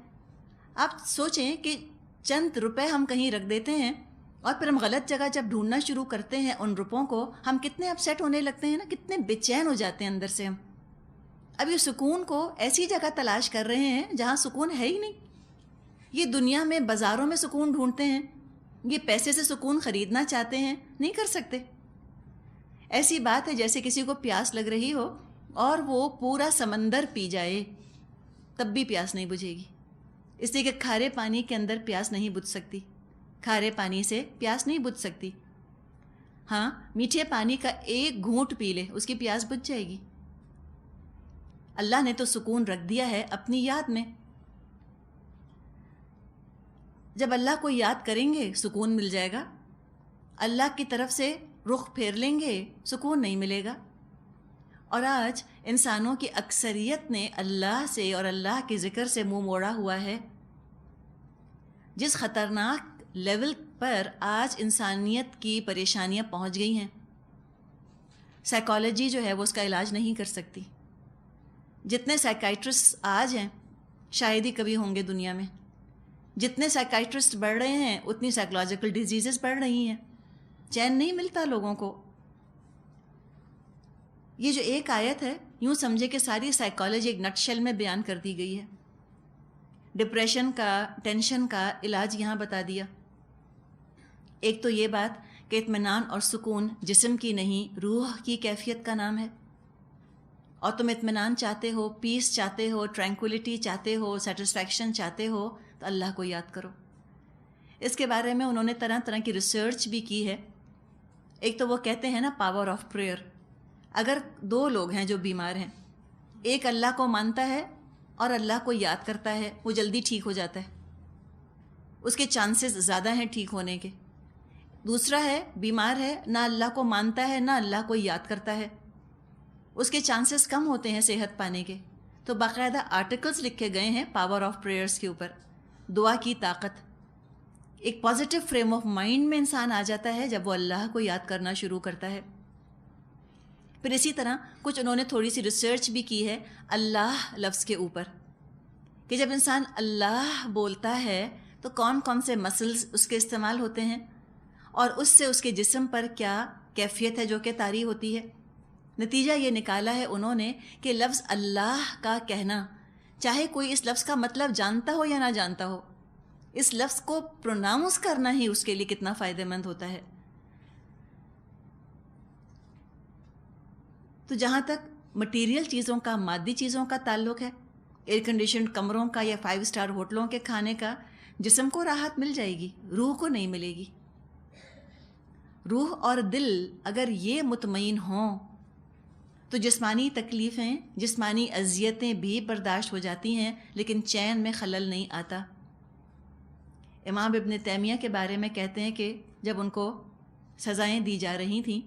آپ سوچیں کہ چند روپے ہم کہیں رکھ دیتے ہیں اور پھر ہم غلط جگہ جب ڈھونڈنا شروع کرتے ہیں ان روپوں کو، ہم کتنے اپسیٹ ہونے لگتے ہیں نا، کتنے بے چین ہو جاتے ہیں اندر سے ہم. اب یہ سکون کو ایسی جگہ تلاش کر رہے ہیں جہاں سکون ہے ہی نہیں. یہ دنیا میں بازاروں میں سکون ڈھونڈتے ہیں، یہ پیسے سے سکون خریدنا چاہتے ہیں، نہیں کر سکتے. ایسی بات ہے جیسے کسی کو پیاس لگ رہی ہو اور وہ پورا سمندر پی جائے تب بھی پیاس نہیں بجھے گی. اس لیے کہ کھارے پانی کے اندر پیاس نہیں بجھ سکتی، کھارے پانی سے پیاس نہیں بجھ سکتی. ہاں، میٹھے پانی کا ایک گھونٹ پی لے، اس کی پیاس بجھ جائے گی. اللہ نے تو سکون رکھ دیا ہے اپنی یاد میں. جب اللہ کو یاد کریں گے سکون مل جائے گا. اللہ کی طرف سے رخ پھیر لیں گے، سکون نہیں ملے گا. اور آج انسانوں کی اکثریت نے اللہ سے اور اللہ کے ذکر سے منہ موڑا ہوا ہے. جس خطرناک لیول پر آج انسانیت کی پریشانیاں پہنچ گئی ہیں، سائیکالوجی جو ہے وہ اس کا علاج نہیں کر سکتی. جتنے سائیکائٹرسٹ آج ہیں شاید ہی کبھی ہوں گے دنیا میں. جتنے سائیکائٹرسٹ بڑھ رہے ہیں اتنی سائیکولوجیکل ڈیزیزز بڑھ رہی ہیں. چین نہیں ملتا لوگوں کو. یہ جو ایک آیت ہے یوں سمجھے کہ ساری سائیکالوجی ایک نٹ شیل میں بیان کر دی گئی ہے. ڈپریشن کا، ٹینشن کا علاج یہاں بتا دیا. ایک تو یہ بات کہ اطمینان اور سکون جسم کی نہیں روح کی کیفیت کا نام ہے. اور تم اطمینان چاہتے ہو، پیس چاہتے ہو، ٹرینکولیٹی چاہتے ہو، سیٹسفیکشن چاہتے ہو تو اللہ کو یاد کرو. اس کے بارے میں انہوں نے طرح طرح کی ریسرچ بھی کی ہے. ایک تو وہ کہتے ہیں نا پاور آف پریئر. اگر دو لوگ ہیں جو بیمار ہیں، ایک اللہ کو مانتا ہے اور اللہ کو یاد کرتا ہے، وہ جلدی ٹھیک ہو جاتا ہے، اس کے چانسز زیادہ ہیں ٹھیک ہونے کے. دوسرا ہے بیمار ہے، نہ اللہ کو مانتا ہے نہ اللہ کو یاد کرتا ہے، اس کے چانسز کم ہوتے ہیں صحت پانے کے. تو باقاعدہ آرٹیکلز لکھے گئے ہیں پاور آف پریئرز کے اوپر. دعا کی طاقت. ایک پازیٹیو فریم آف مائنڈ میں انسان آ جاتا ہے جب وہ اللہ کو یاد کرنا شروع کرتا ہے. پھر اسی طرح کچھ انہوں نے تھوڑی سی ریسرچ بھی کی ہے اللہ لفظ کے اوپر، کہ جب انسان اللہ بولتا ہے تو کون کون سے مسلز اس کے استعمال ہوتے ہیں اور اس سے اس کے جسم پر کیا کیفیت ہے جو کہ طاری ہوتی ہے. نتیجہ یہ نکالا ہے انہوں نے کہ لفظ اللہ کا کہنا، چاہے کوئی اس لفظ کا مطلب جانتا ہو یا نہ جانتا ہو، اس لفظ کو پروناؤنس کرنا ہی اس کے لیے کتنا فائدہ مند ہوتا ہے. تو جہاں تک مٹیریل چیزوں کا، مادی چیزوں کا تعلق ہے، ایئر کنڈیشنڈ کمروں کا یا 5 اسٹار ہوٹلوں کے کھانے کا جسم کو راحت مل جائے گی، روح کو نہیں ملے گی. روح اور دل اگر یہ مطمئن ہوں تو جسمانی تکلیفیں، جسمانی اذیتیں بھی برداشت ہو جاتی ہیں لیکن چین میں خلل نہیں آتا. امام ابن تیمیہ کے بارے میں کہتے ہیں کہ جب ان کو سزائیں دی جا رہی تھیں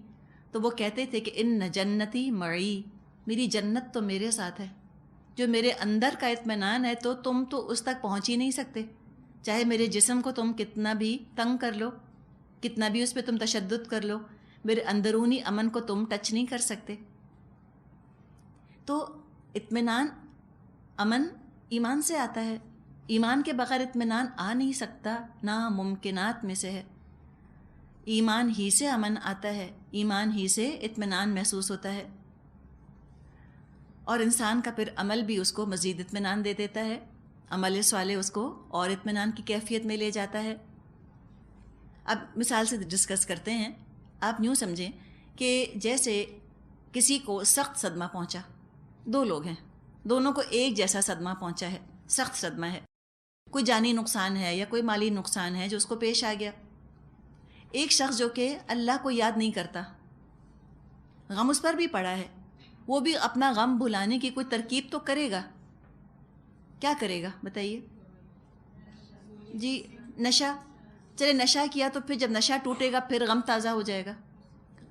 تو وہ کہتے تھے کہ ان جنتی معی، میری جنت تو میرے ساتھ ہے. جو میرے اندر کا اطمینان ہے تو تم تو اس تک پہنچ ہی نہیں سکتے، چاہے میرے جسم کو تم کتنا بھی تنگ کر لو، کتنا بھی اس پہ تم تشدد کر لو، میرے اندرونی امن کو تم ٹچ نہیں کر سکتے. تو اطمینان، امن ایمان سے آتا ہے. ایمان کے بغیر اطمینان آ نہیں سکتا، ناممکنات میں سے ہے. ایمان ہی سے امن آتا ہے، ایمان ہی سے اطمینان محسوس ہوتا ہے. اور انسان کا پھر عمل بھی اس کو مزید اطمینان دے دیتا ہے. عمل صالح اس کو اور اطمینان کی کیفیت میں لے جاتا ہے. اب مثال سے ڈسکس کرتے ہیں. آپ یوں سمجھیں کہ جیسے کسی کو سخت صدمہ پہنچا، دو لوگ ہیں، دونوں کو ایک جیسا صدمہ پہنچا ہے، سخت صدمہ ہے، کوئی جانی نقصان ہے یا کوئی مالی نقصان ہے جو اس کو پیش آ گیا. ایک شخص جو کہ اللہ کو یاد نہیں کرتا، غم اس پر بھی پڑا ہے، وہ بھی اپنا غم بھلانے کی کوئی ترکیب تو کرے گا. کیا کرے گا بتائیے؟ جی نشہ. چلے نشہ کیا تو پھر جب نشہ ٹوٹے گا پھر غم تازہ ہو جائے گا.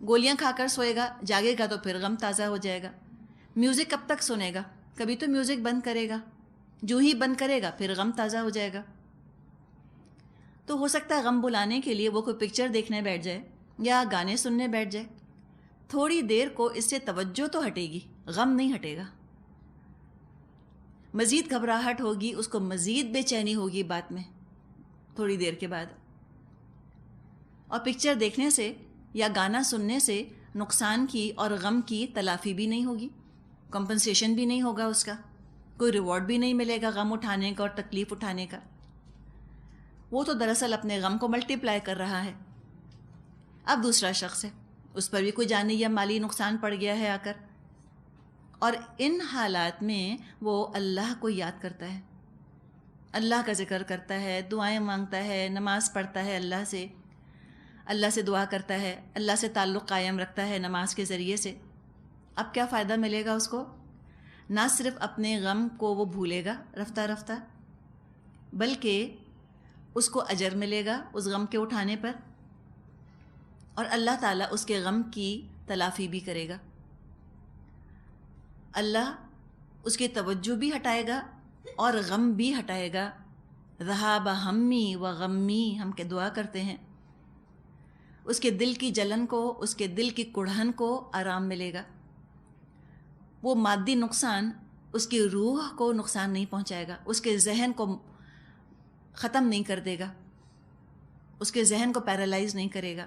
گولیاں کھا کر سوئے گا، جاگے گا تو پھر غم تازہ ہو جائے گا. میوزک کب تک سنے گا؟ کبھی تو میوزک بند کرے گا، جو ہی بند کرے گا پھر غم تازہ ہو جائے گا. تو ہو سکتا ہے غم بلانے کے لیے وہ کوئی پکچر دیکھنے بیٹھ جائے یا گانے سننے بیٹھ جائے. تھوڑی دیر کو اس سے توجہ تو ہٹے گی، غم نہیں ہٹے گا. مزید گھبراہٹ ہوگی، اس کو مزید بے چینی ہوگی بات میں تھوڑی دیر کے بعد. اور پکچر دیکھنے سے یا گانا سننے سے نقصان کی اور غم کی تلافی بھی نہیں ہوگی، کمپنسیشن بھی نہیں ہوگا، اس کا کوئی ریوارڈ بھی نہیں ملے گا غم اٹھانے کا اور تکلیف اٹھانے کا. وہ تو دراصل اپنے غم کو ملٹی پلائی کر رہا ہے. اب دوسرا شخص ہے، اس پر بھی کوئی جانی یا مالی نقصان پڑ گیا ہے آ کر، اور ان حالات میں وہ اللہ کو یاد کرتا ہے، اللہ کا ذکر کرتا ہے، دعائیں مانگتا ہے، نماز پڑھتا ہے، اللہ سے دعا کرتا ہے، اللہ سے تعلق قائم رکھتا ہے نماز کے ذریعے سے. اب کیا فائدہ ملے گا اس کو؟ نہ صرف اپنے غم کو وہ بھولے گا رفتہ رفتہ، بلکہ اس کو اجر ملے گا اس غم کے اٹھانے پر، اور اللہ تعالیٰ اس کے غم کی تلافی بھی کرے گا. اللہ اس کی توجہ بھی ہٹائے گا اور غم بھی ہٹائے گا. ذہاب ہمی و غمی ہم کے دعا کرتے ہیں. اس کے دل کی جلن کو، اس کے دل کی کڑھن کو آرام ملے گا. وہ مادی نقصان اس کی روح کو نقصان نہیں پہنچائے گا، اس کے ذہن کو ختم نہیں کر دے گا، اس کے ذہن کو پیرالائز نہیں کرے گا۔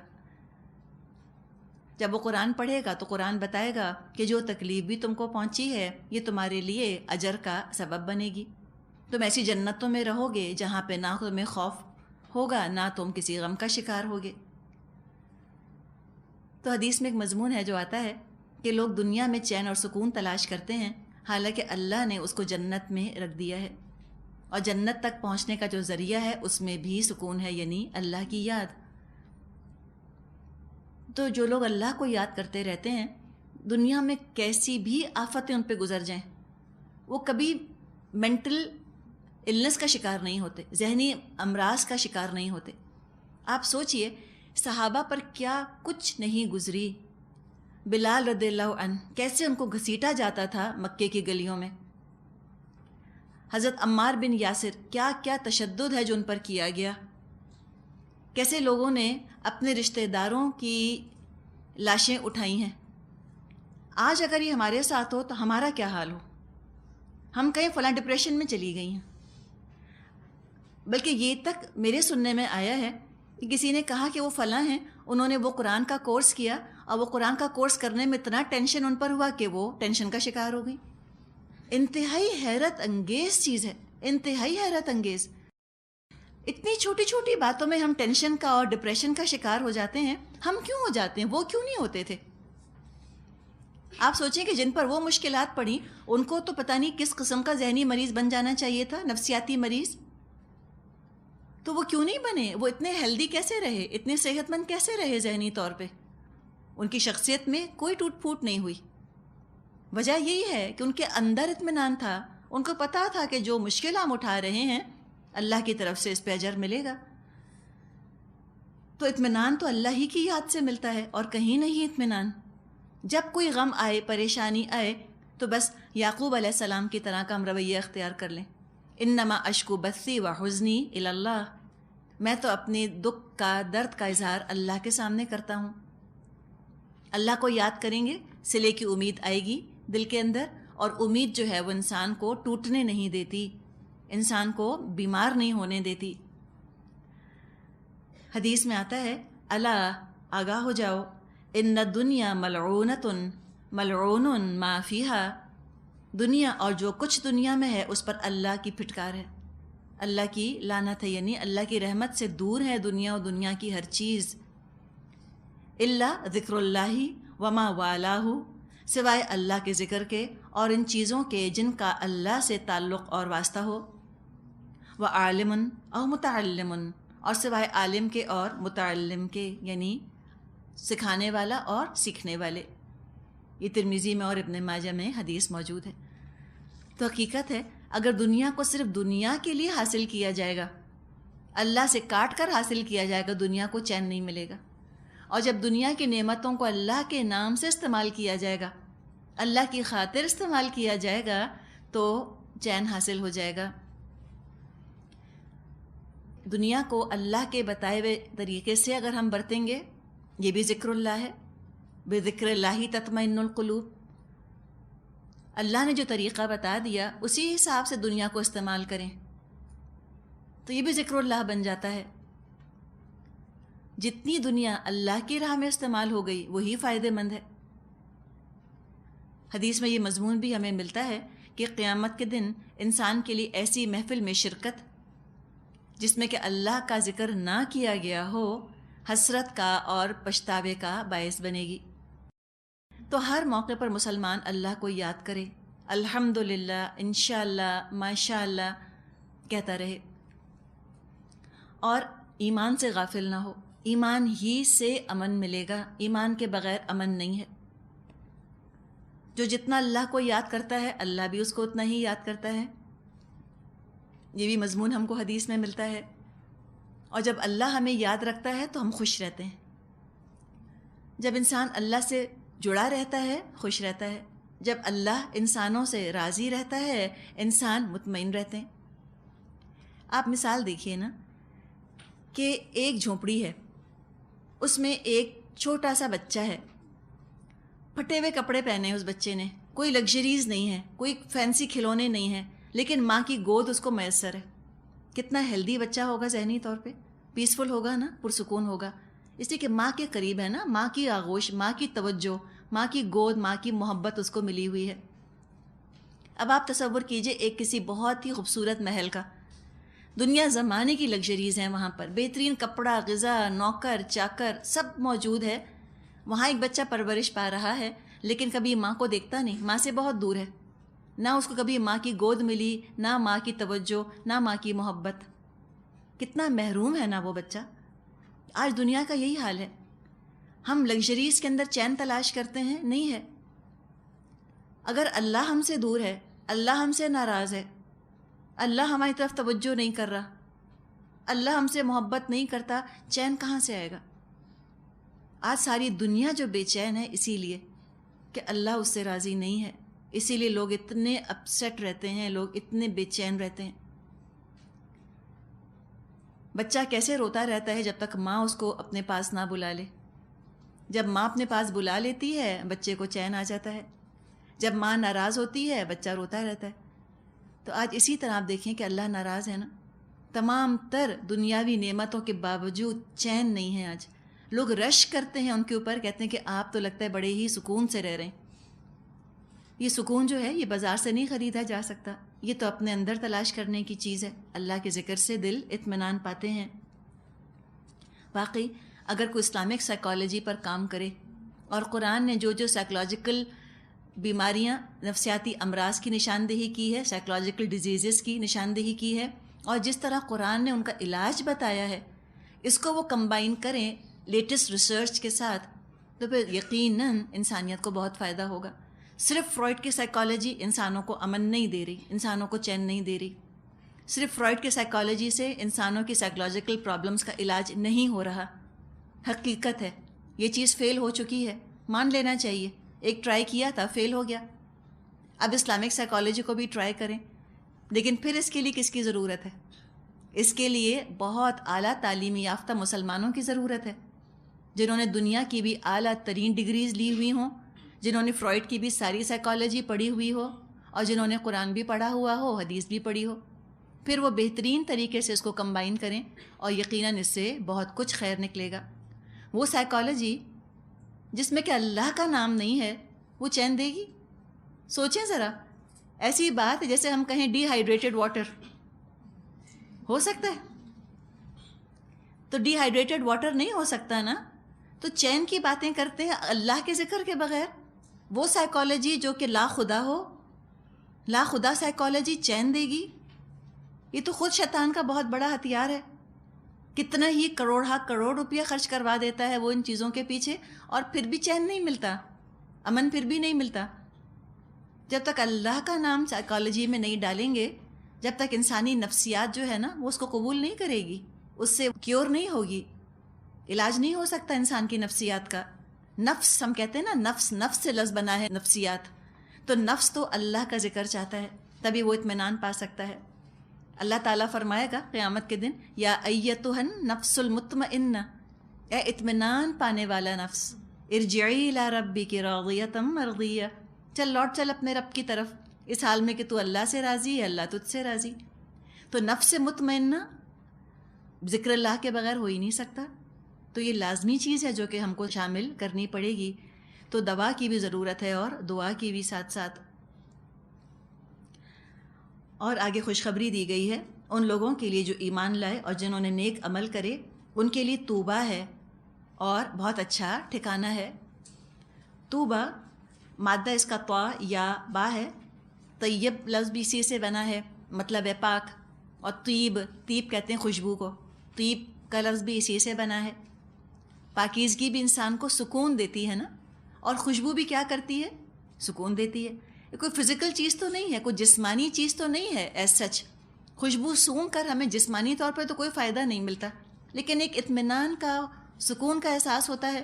جب وہ قرآن پڑھے گا تو قرآن بتائے گا کہ جو تکلیف بھی تم کو پہنچی ہے یہ تمہارے لیے اجر کا سبب بنے گی، تم ایسی جنتوں میں رہو گے جہاں پہ نہ تمہیں خوف ہوگا نہ تم کسی غم کا شکار ہوگے۔ تو حدیث میں ایک مضمون ہے جو آتا ہے کہ لوگ دنیا میں چین اور سکون تلاش کرتے ہیں، حالانکہ اللہ نے اس کو جنت میں رکھ دیا ہے، اور جنت تک پہنچنے کا جو ذریعہ ہے اس میں بھی سکون ہے، یعنی اللہ کی یاد۔ تو جو لوگ اللہ کو یاد کرتے رہتے ہیں، دنیا میں کیسی بھی آفتیں ان پہ گزر جائیں، وہ کبھی مینٹل النس کا شکار نہیں ہوتے، ذہنی امراض کا شکار نہیں ہوتے۔ آپ سوچئے صحابہ پر کیا کچھ نہیں گزری، بلال رضی اللہ عنہ کیسے ان کو گھسیٹا جاتا تھا مکے کی گلیوں میں، حضرت عمار بن یاسر کیا کیا تشدد ہے جو ان پر کیا گیا، کیسے لوگوں نے اپنے رشتہ داروں کی لاشیں اٹھائی ہیں۔ آج اگر یہ ہمارے ساتھ ہو تو ہمارا کیا حال ہو، ہم کہیں فلاں ڈپریشن میں چلی گئی ہیں۔ بلکہ یہ تک میرے سننے میں آیا ہے کہ کسی نے کہا کہ وہ فلاں ہیں، انہوں نے وہ قرآن کا کورس کیا اور وہ قرآن کا کورس کرنے میں اتنا ٹینشن ان پر ہوا کہ وہ ٹینشن کا شکار ہو گئی۔ انتہائی حیرت انگیز چیز ہے، انتہائی حیرت انگیز۔ اتنی چھوٹی چھوٹی باتوں میں ہم ٹینشن کا اور ڈپریشن کا شکار ہو جاتے ہیں۔ ہم کیوں ہو جاتے ہیں، وہ کیوں نہیں ہوتے تھے؟ آپ سوچیں کہ جن پر وہ مشکلات پڑیں ان کو تو پتہ نہیں کس قسم کا ذہنی مریض بن جانا چاہیے تھا، نفسیاتی مریض، تو وہ کیوں نہیں بنے؟ وہ اتنے ہیلدی کیسے رہے، اتنے صحت مند کیسے رہے ذہنی طور پہ؟ ان کی شخصیت میں کوئی ٹوٹ پھوٹ نہیں ہوئی۔ وجہ یہی ہے کہ ان کے اندر اطمینان تھا، ان کو پتا تھا کہ جو مشکل ہم اٹھا رہے ہیں اللہ کی طرف سے اس پہ اجر ملے گا۔ تو اطمینان تو اللہ ہی کی یاد سے ملتا ہے اور کہیں نہیں اطمینان۔ جب کوئی غم آئے، پریشانی آئے تو بس یعقوب علیہ السلام کی طرح کا ہم رویہ اختیار کر لیں، انما اشکو بثی و حزنی الی اللہ، میں تو اپنے دکھ کا، درد کا اظہار اللہ کے سامنے کرتا ہوں۔ اللہ کو یاد کریں گے، صلے کی امید آئے گی دل کے اندر، اور امید جو ہے وہ انسان کو ٹوٹنے نہیں دیتی، انسان کو بیمار نہیں ہونے دیتی۔ حدیث میں آتا ہے الا آگاہ ہو جاؤ، ان الدنیا ملعونۃ ملعون ما فیہا، دنیا اور جو کچھ دنیا میں ہے اس پر اللہ کی پھٹکار ہے، اللہ کی لعنت ہے، یعنی اللہ کی رحمت سے دور ہے دنیا اور دنیا کی ہر چیز۔ الا ذکر اللہ وما والہ، سوائے اللہ کے ذکر کے اور ان چیزوں کے جن کا اللہ سے تعلق اور واسطہ ہو، وعالم او متعلم، اور سوائے عالم کے اور متعلم کے، یعنی سکھانے والا اور سیکھنے والے۔ یہ ترمذی میں اور ابن ماجہ میں حدیث موجود ہے۔ تو حقیقت ہے اگر دنیا کو صرف دنیا کے لیے حاصل کیا جائے گا، اللہ سے کاٹ کر حاصل کیا جائے گا، دنیا کو چین نہیں ملے گا۔ اور جب دنیا کی نعمتوں کو اللہ کے نام سے استعمال کیا جائے گا، اللہ کی خاطر استعمال کیا جائے گا تو چین حاصل ہو جائے گا۔ دنیا کو اللہ کے بتائے ہوئے طریقے سے اگر ہم برتیں گے، یہ بھی ذکر اللہ ہے، بذکر اللہ تطمئن القلوب، اللہ نے جو طریقہ بتا دیا اسی حساب سے دنیا کو استعمال کریں تو یہ بھی ذکر اللہ بن جاتا ہے۔ جتنی دنیا اللہ کی راہ میں استعمال ہو گئی وہی فائدہ مند ہے۔ حدیث میں یہ مضمون بھی ہمیں ملتا ہے کہ قیامت کے دن انسان کے لیے ایسی محفل میں شرکت جس میں کہ اللہ کا ذکر نہ کیا گیا ہو، حسرت کا اور پچھتاوے کا باعث بنے گی۔ تو ہر موقع پر مسلمان اللہ کو یاد کرے، الحمدللہ، انشاءاللہ، ماشاءاللہ کہتا رہے، اور ایمان سے غافل نہ ہو۔ ایمان ہی سے امن ملے گا، ایمان کے بغیر امن نہیں ہے۔ جو جتنا اللہ کو یاد کرتا ہے اللہ بھی اس کو اتنا ہی یاد کرتا ہے، یہ بھی مضمون ہم کو حدیث میں ملتا ہے۔ اور جب اللہ ہمیں یاد رکھتا ہے تو ہم خوش رہتے ہیں۔ جب انسان اللہ سے جڑا رہتا ہے خوش رہتا ہے، جب اللہ انسانوں سے راضی رہتا ہے انسان مطمئن رہتے ہیں۔ آپ مثال دیکھیے نا کہ ایک جھونپڑی ہے، اس میں ایک چھوٹا سا بچہ ہے، پھٹے ہوئے کپڑے پہنے اس بچے نے، کوئی لگژریز نہیں ہے، کوئی فینسی کھلونے نہیں ہیں، لیکن ماں کی گود اس کو میسر ہے. کتنا ہیلدی بچہ ہوگا ذہنی طور پہ، پیسفل ہوگا نا، پرسکون ہوگا، اس لیے کہ ماں کے قریب ہے نا، ماں کی آغوش، ماں کی توجہ، ماں کی گود، ماں کی محبت اس کو ملی ہوئی ہے. اب آپ تصور کیجئے ایک کسی بہت ہی خوبصورت محل کا، دنیا زمانے کی لگژریز ہیں وہاں پر، بہترین کپڑا، غذا، نوکر چاکر سب موجود ہے. وہاں ایک بچہ پرورش پا رہا ہے، لیکن کبھی ماں کو دیکھتا نہیں، ماں سے بہت دور ہے، نہ اس کو کبھی ماں کی گود ملی، نہ ماں کی توجہ، نہ ماں کی محبت. کتنا محروم ہے نا وہ بچہ. آج دنیا کا یہی حال ہے. ہم لگژریز کے اندر چین تلاش کرتے ہیں، نہیں ہے. اگر اللہ ہم سے دور ہے، اللہ ہم سے ناراض ہے، اللہ ہماری طرف توجہ نہیں کر رہا، اللہ ہم سے محبت نہیں کرتا، چین کہاں سے آئے گا؟ آج ساری دنیا جو بے چین ہے اسی لیے کہ اللہ اس سے راضی نہیں ہے. اسی لیے لوگ اتنے اپسیٹ رہتے ہیں، لوگ اتنے بے چین رہتے ہیں. بچہ کیسے روتا رہتا ہے جب تک ماں اس کو اپنے پاس نہ بلا لے. جب ماں اپنے پاس بلا لیتی ہے بچے کو چین آ جاتا ہے. جب ماں ناراض ہوتی ہے بچہ روتا رہتا ہے. تو آج اسی طرح آپ دیکھیں کہ اللہ ناراض ہے نا. تمام تر دنیاوی نعمتوں کے باوجود چین نہیں ہے. آج لوگ رش کرتے ہیں ان کے اوپر، کہتے ہیں کہ آپ تو لگتا ہے بڑے ہی سکون سے رہ رہے ہیں. یہ سکون جو ہے یہ بازار سے نہیں خریدا جا سکتا، یہ تو اپنے اندر تلاش کرنے کی چیز ہے. اللہ کے ذکر سے دل اطمینان پاتے ہیں. واقعی اگر کوئی اسلامک سائیکالوجی پر کام کرے اور قرآن نے جو جو سائیکولوجیکل بیماریاں، نفسیاتی امراض کی نشاندہی کی ہے، سائیکولوجیکل ڈیزیزز کی نشاندہی کی ہے، اور جس طرح قرآن نے ان کا علاج بتایا ہے، اس کو وہ کمبائن کریں لیٹسٹ ریسرچ کے ساتھ، تو پھر یقیناً انسانیت کو بہت فائدہ ہوگا. صرف فرائڈ کی سائیکالوجی انسانوں کو امن نہیں دے رہی، انسانوں کو چین نہیں دے رہی. صرف فرائڈ کی سائیکالوجی سے انسانوں کی سائیکولوجیکل پرابلمس کا علاج نہیں ہو رہا. حقیقت ہے یہ چیز فیل ہو چکی ہے، مان لینا چاہیے. ایک ٹرائی کیا تھا، فیل ہو گیا. اب اسلامک سائیکالوجی کو بھی ٹرائی کریں، لیکن پھر اس کے لیے کس کی ضرورت ہے؟ اس کے لیے بہت اعلیٰ تعلیمی یافتہ مسلمانوں کی ضرورت ہے، جنہوں نے دنیا کی بھی اعلیٰ ترین ڈگریز لی ہوئی ہوں، جنہوں نے فرائڈ کی بھی ساری سائیکالوجی پڑھی ہوئی ہو، اور جنہوں نے قرآن بھی پڑھا ہوا ہو، حدیث بھی پڑھی ہو. پھر وہ بہترین طریقے سے اس کو کمبائن کریں اور یقیناً اس سے بہت کچھ خیر نکلے گا. وہ سائیکالوجی جس میں کہ اللہ کا نام نہیں ہے، وہ چین دے گی؟ سوچیں ذرا. ایسی بات جیسے ہم کہیں ڈی ہائیڈریٹڈ واٹر، ہو سکتا ہے؟ تو ڈی ہائیڈریٹڈ واٹر نہیں ہو سکتا نا. تو چین کی باتیں کرتے ہیں اللہ کے ذکر کے بغیر. وہ سائیکالوجی جو کہ لا خدا ہو، لا خدا سائیکالوجی چین دے گی؟ یہ تو خود شیطان کا بہت بڑا ہتھیار ہے. کتنا ہی کروڑ روپیہ خرچ کروا دیتا ہے وہ ان چیزوں کے پیچھے، اور پھر بھی چین نہیں ملتا، امن پھر بھی نہیں ملتا. جب تک اللہ کا نام سائیکالوجی میں نہیں ڈالیں گے، جب تک انسانی نفسیات جو ہے نا وہ اس کو قبول نہیں کرے گی، اس سے کیور نہیں ہوگی، علاج نہیں ہو سکتا انسان کی نفسیات کا. نفس ہم کہتے ہیں نا، نفس سے لفظ بنا ہے نفسیات. تو نفس تو اللہ کا ذکر چاہتا ہے، تبھی وہ اطمینان پا سکتا ہے. اللہ تعالیٰ فرمائے گا قیامت کے دن، یا ایتھا النفس المطمئنہ، اے اطمینان پانے والا نفس، ارجعی الی ربک راضیۃ مرضیہ، چل لوٹ چل اپنے رب کی طرف، اس حال میں کہ تو اللہ سے راضی ہے، اللہ تجھ سے راضی. تو نفس مطمئنہ ذکر اللہ کے بغیر ہو ہی نہیں سکتا. تو یہ لازمی چیز ہے جو کہ ہم کو شامل کرنی پڑے گی. تو دوا کی بھی ضرورت ہے اور دعا کی بھی ساتھ ساتھ. اور آگے خوشخبری دی گئی ہے ان لوگوں کے لیے جو ایمان لائے اور جنہوں نے نیک عمل کرے، ان کے لیے توبہ ہے اور بہت اچھا ٹھکانہ ہے. توبہ مادہ اس کا طا یا با ہے. طیب لفظ بھی اسی سے بنا ہے، مطلب ہے پاک. اور طیب کہتے ہیں خوشبو کو، طیب کا لفظ بھی اسی سے بنا ہے. پاکیزگی بھی انسان کو سکون دیتی ہے نا، اور خوشبو بھی کیا کرتی ہے؟ سکون دیتی ہے. کوئی فزیکل چیز تو نہیں ہے، کوئی جسمانی چیز تو نہیں ہے ایز سچ. خوشبو سونگھ کر ہمیں جسمانی طور پر تو کوئی فائدہ نہیں ملتا، لیکن ایک اطمینان کا، سکون کا احساس ہوتا ہے.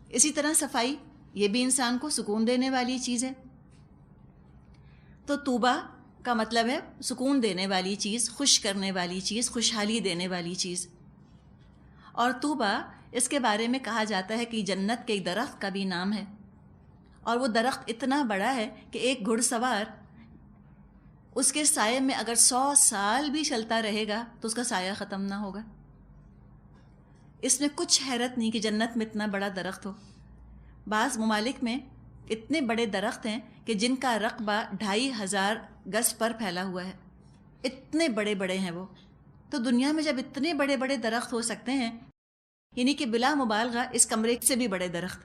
اسی طرح صفائی، یہ بھی انسان کو سکون دینے والی چیز ہے. تو توبہ کا مطلب ہے سکون دینے والی چیز، خوش کرنے والی چیز، خوشحالی دینے والی چیز. اور توبہ اس کے بارے میں کہا جاتا ہے کہ جنت کے ایک درخت کا بھی نام ہے. اور وہ درخت اتنا بڑا ہے کہ ایک گھڑ سوار اس کے سائے میں اگر 100 سال بھی چلتا رہے گا تو اس کا سایہ ختم نہ ہوگا۔ اس میں کچھ حیرت نہیں کہ جنت میں اتنا بڑا درخت ہو۔ بعض ممالک میں اتنے بڑے درخت ہیں کہ جن کا رقبہ 2500 گز پر پھیلا ہوا ہے، اتنے بڑے بڑے ہیں وہ۔ تو دنیا میں جب اتنے بڑے بڑے درخت ہو سکتے ہیں، یعنی کہ بلا مبالغہ اس کمرے سے بھی بڑے درخت،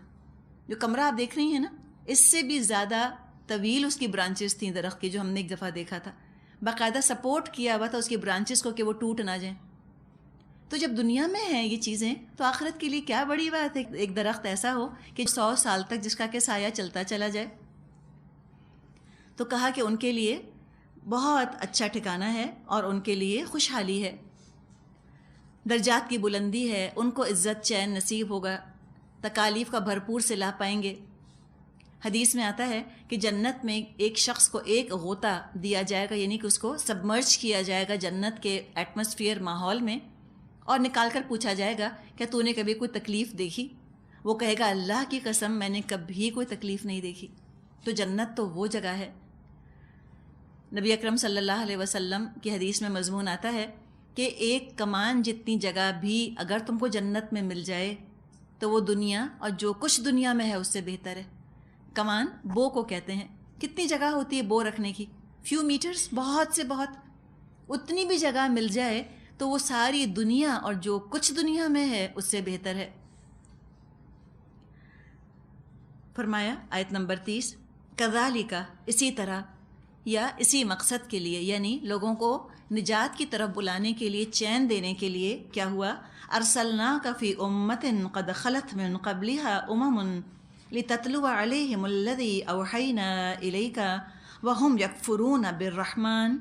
جو کمرہ آپ دیکھ رہی ہیں نا، اس سے بھی زیادہ طویل اس کی برانچز تھیں درخت کی، جو ہم نے ایک دفعہ دیکھا تھا، باقاعدہ سپورٹ کیا ہوا تھا اس کی برانچز کو کہ وہ ٹوٹ نہ جائیں۔ تو جب دنیا میں ہیں یہ چیزیں تو آخرت کے لیے کیا بڑی بات ہے، ایک درخت ایسا ہو کہ 100 سال تک جس کا کہ سایہ چلتا چلا جائے۔ تو کہا کہ ان کے لیے بہت اچھا ٹھکانہ ہے اور ان کے لیے خوشحالی ہے، درجات کی بلندی ہے، ان کو عزت چین نصیب ہوگا، تکالیف کا بھرپور صلہ پائیں گے۔ حدیث میں آتا ہے کہ جنت میں ایک شخص کو ایک غوطہ دیا جائے گا، یعنی کہ اس کو سبمرج کیا جائے گا جنت کے ایٹماسفیئر ماحول میں، اور نکال کر پوچھا جائے گا کہ تو نے کبھی کوئی تکلیف دیکھی؟ وہ کہے گا اللہ کی قسم میں نے کبھی کوئی تکلیف نہیں دیکھی۔ تو جنت تو وہ جگہ ہے۔ نبی اکرم صلی اللہ علیہ وسلم کی حدیث میں مضمون آتا ہے کہ ایک کمان جتنی جگہ بھی اگر تم کو جنت میں مل جائے تو وہ دنیا اور جو کچھ دنیا میں ہے اس سے بہتر ہے۔ کمان بو کو کہتے ہیں۔ کتنی جگہ ہوتی ہے بو رکھنے کی؟ فیو میٹرز، بہت سے بہت۔ اتنی بھی جگہ مل جائے تو وہ ساری دنیا اور جو کچھ دنیا میں ہے اس سے بہتر ہے۔ فرمایا آیت نمبر 30، کذالک، اسی طرح یا اسی مقصد کے لیے، یعنی لوگوں کو نجات کی طرف بلانے کے لیے، چین دینے کے لیے کیا ہوا، ارسلناک فی امۃ قد خلت من قبلها لتتلو علیہم الذی اوحینا الیک وہم یکفرون بالرحمن۔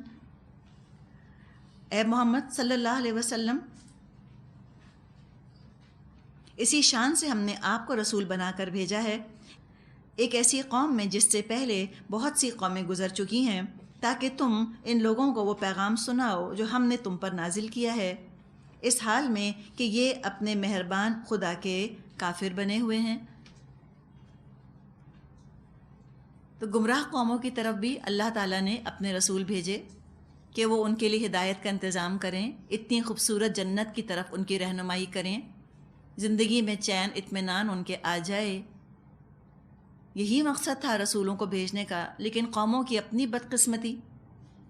اے محمد صلی اللہ علیہ وسلم، اسی شان سے ہم نے آپ کو رسول بنا کر بھیجا ہے ایک ایسی قوم میں جس سے پہلے بہت سی قومیں گزر چکی ہیں، تاکہ تم ان لوگوں کو وہ پیغام سناؤ جو ہم نے تم پر نازل کیا ہے، اس حال میں کہ یہ اپنے مہربان خدا کے کافر بنے ہوئے ہیں۔ تو گمراہ قوموں کی طرف بھی اللہ تعالیٰ نے اپنے رسول بھیجے کہ وہ ان کے لیے ہدایت کا انتظام کریں، اتنی خوبصورت جنت کی طرف ان کی رہنمائی کریں، زندگی میں چین اطمینان ان کے آ جائے۔ یہی مقصد تھا رسولوں کو بھیجنے کا، لیکن قوموں کی اپنی بدقسمتی،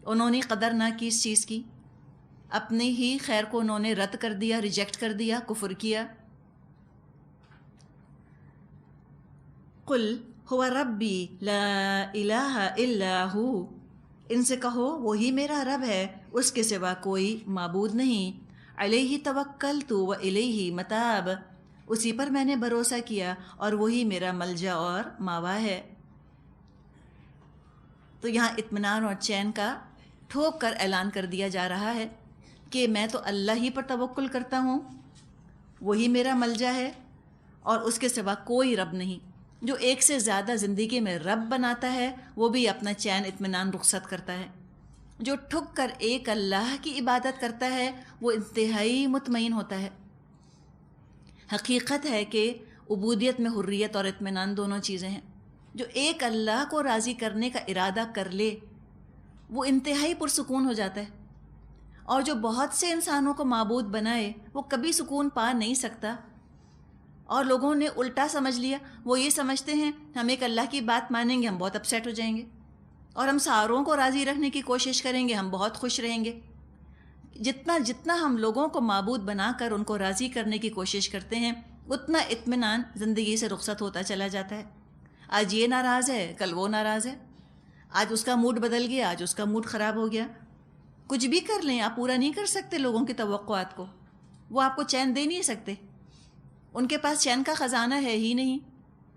انہوں نے قدر نہ کی اس چیز کی، اپنے ہی خیر کو انہوں نے رد کر دیا، ریجیکٹ کر دیا، کفر کیا۔ قل هو ربی لا الہ الا ہو، ان سے کہو وہی میرا رب ہے، اس کے سوا کوئی معبود نہیں۔ علیہ توکلت و الیہ متاب، اسی پر میں نے بھروسہ کیا اور وہی میرا ملجا اور ماوا ہے۔ تو یہاں اطمینان اور چین کا ٹھوک کر اعلان کر دیا جا رہا ہے کہ میں تو اللہ ہی پر توکل کرتا ہوں، وہی میرا ملجا ہے اور اس کے سوا کوئی رب نہیں۔ جو ایک سے زیادہ زندگی میں رب بناتا ہے وہ بھی اپنا چین اطمینان رخصت کرتا ہے، جو ٹھک کر ایک اللہ کی عبادت کرتا ہے وہ انتہائی مطمئن ہوتا ہے۔ حقیقت ہے کہ عبودیت میں حریت اور اطمینان دونوں چیزیں ہیں۔ جو ایک اللہ کو راضی کرنے کا ارادہ کر لے وہ انتہائی پرسکون ہو جاتا ہے، اور جو بہت سے انسانوں کو معبود بنائے وہ کبھی سکون پا نہیں سکتا۔ اور لوگوں نے الٹا سمجھ لیا، وہ یہ سمجھتے ہیں ہم ایک اللہ کی بات مانیں گے ہم بہت اپسیٹ ہو جائیں گے، اور ہم ساروں کو راضی رکھنے کی کوشش کریں گے ہم بہت خوش رہیں گے۔ جتنا ہم لوگوں کو معبود بنا کر ان کو راضی کرنے کی کوشش کرتے ہیں اتنا اطمینان زندگی سے رخصت ہوتا چلا جاتا ہے۔ آج یہ ناراض ہے کل وہ ناراض ہے، آج اس کا موڈ بدل گیا آج اس کا موڈ خراب ہو گیا۔ کچھ بھی کر لیں آپ پورا نہیں کر سکتے لوگوں کی توقعات کو، وہ آپ کو چین دے نہیں سکتے، ان کے پاس چین کا خزانہ ہے ہی نہیں۔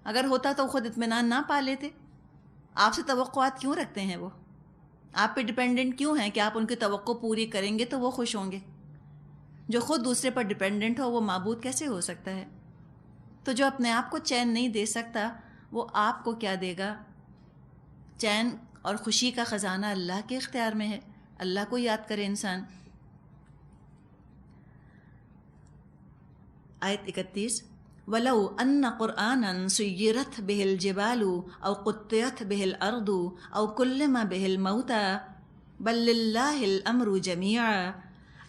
اگر ہوتا تو خود اطمینان نہ پا لیتے۔ آپ سے توقعات کیوں رکھتے ہیں؟ وہ آپ پہ ڈیپینڈنٹ کیوں ہیں کہ آپ ان کی توقع پوری کریں گے تو وہ خوش ہوں گے؟ جو خود دوسرے پر ڈیپینڈنٹ ہو وہ معبود کیسے ہو سکتا ہے؟ تو جو اپنے آپ کو چین نہیں دے سکتا وہ آپ کو کیا دے گا؟ چین اور خوشی کا خزانہ اللہ کے اختیار میں ہے، اللہ کو یاد کرے انسان۔ آیت 31، ولو ان قرآنا سیرت به الجبال او قطعت به الارض او کلم به الموتى بل للہ الامر جميعا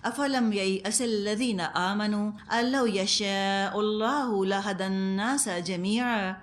افلم ییأس الذین آمنوا ان لو یشاء اللہ لہدی الناس جميعا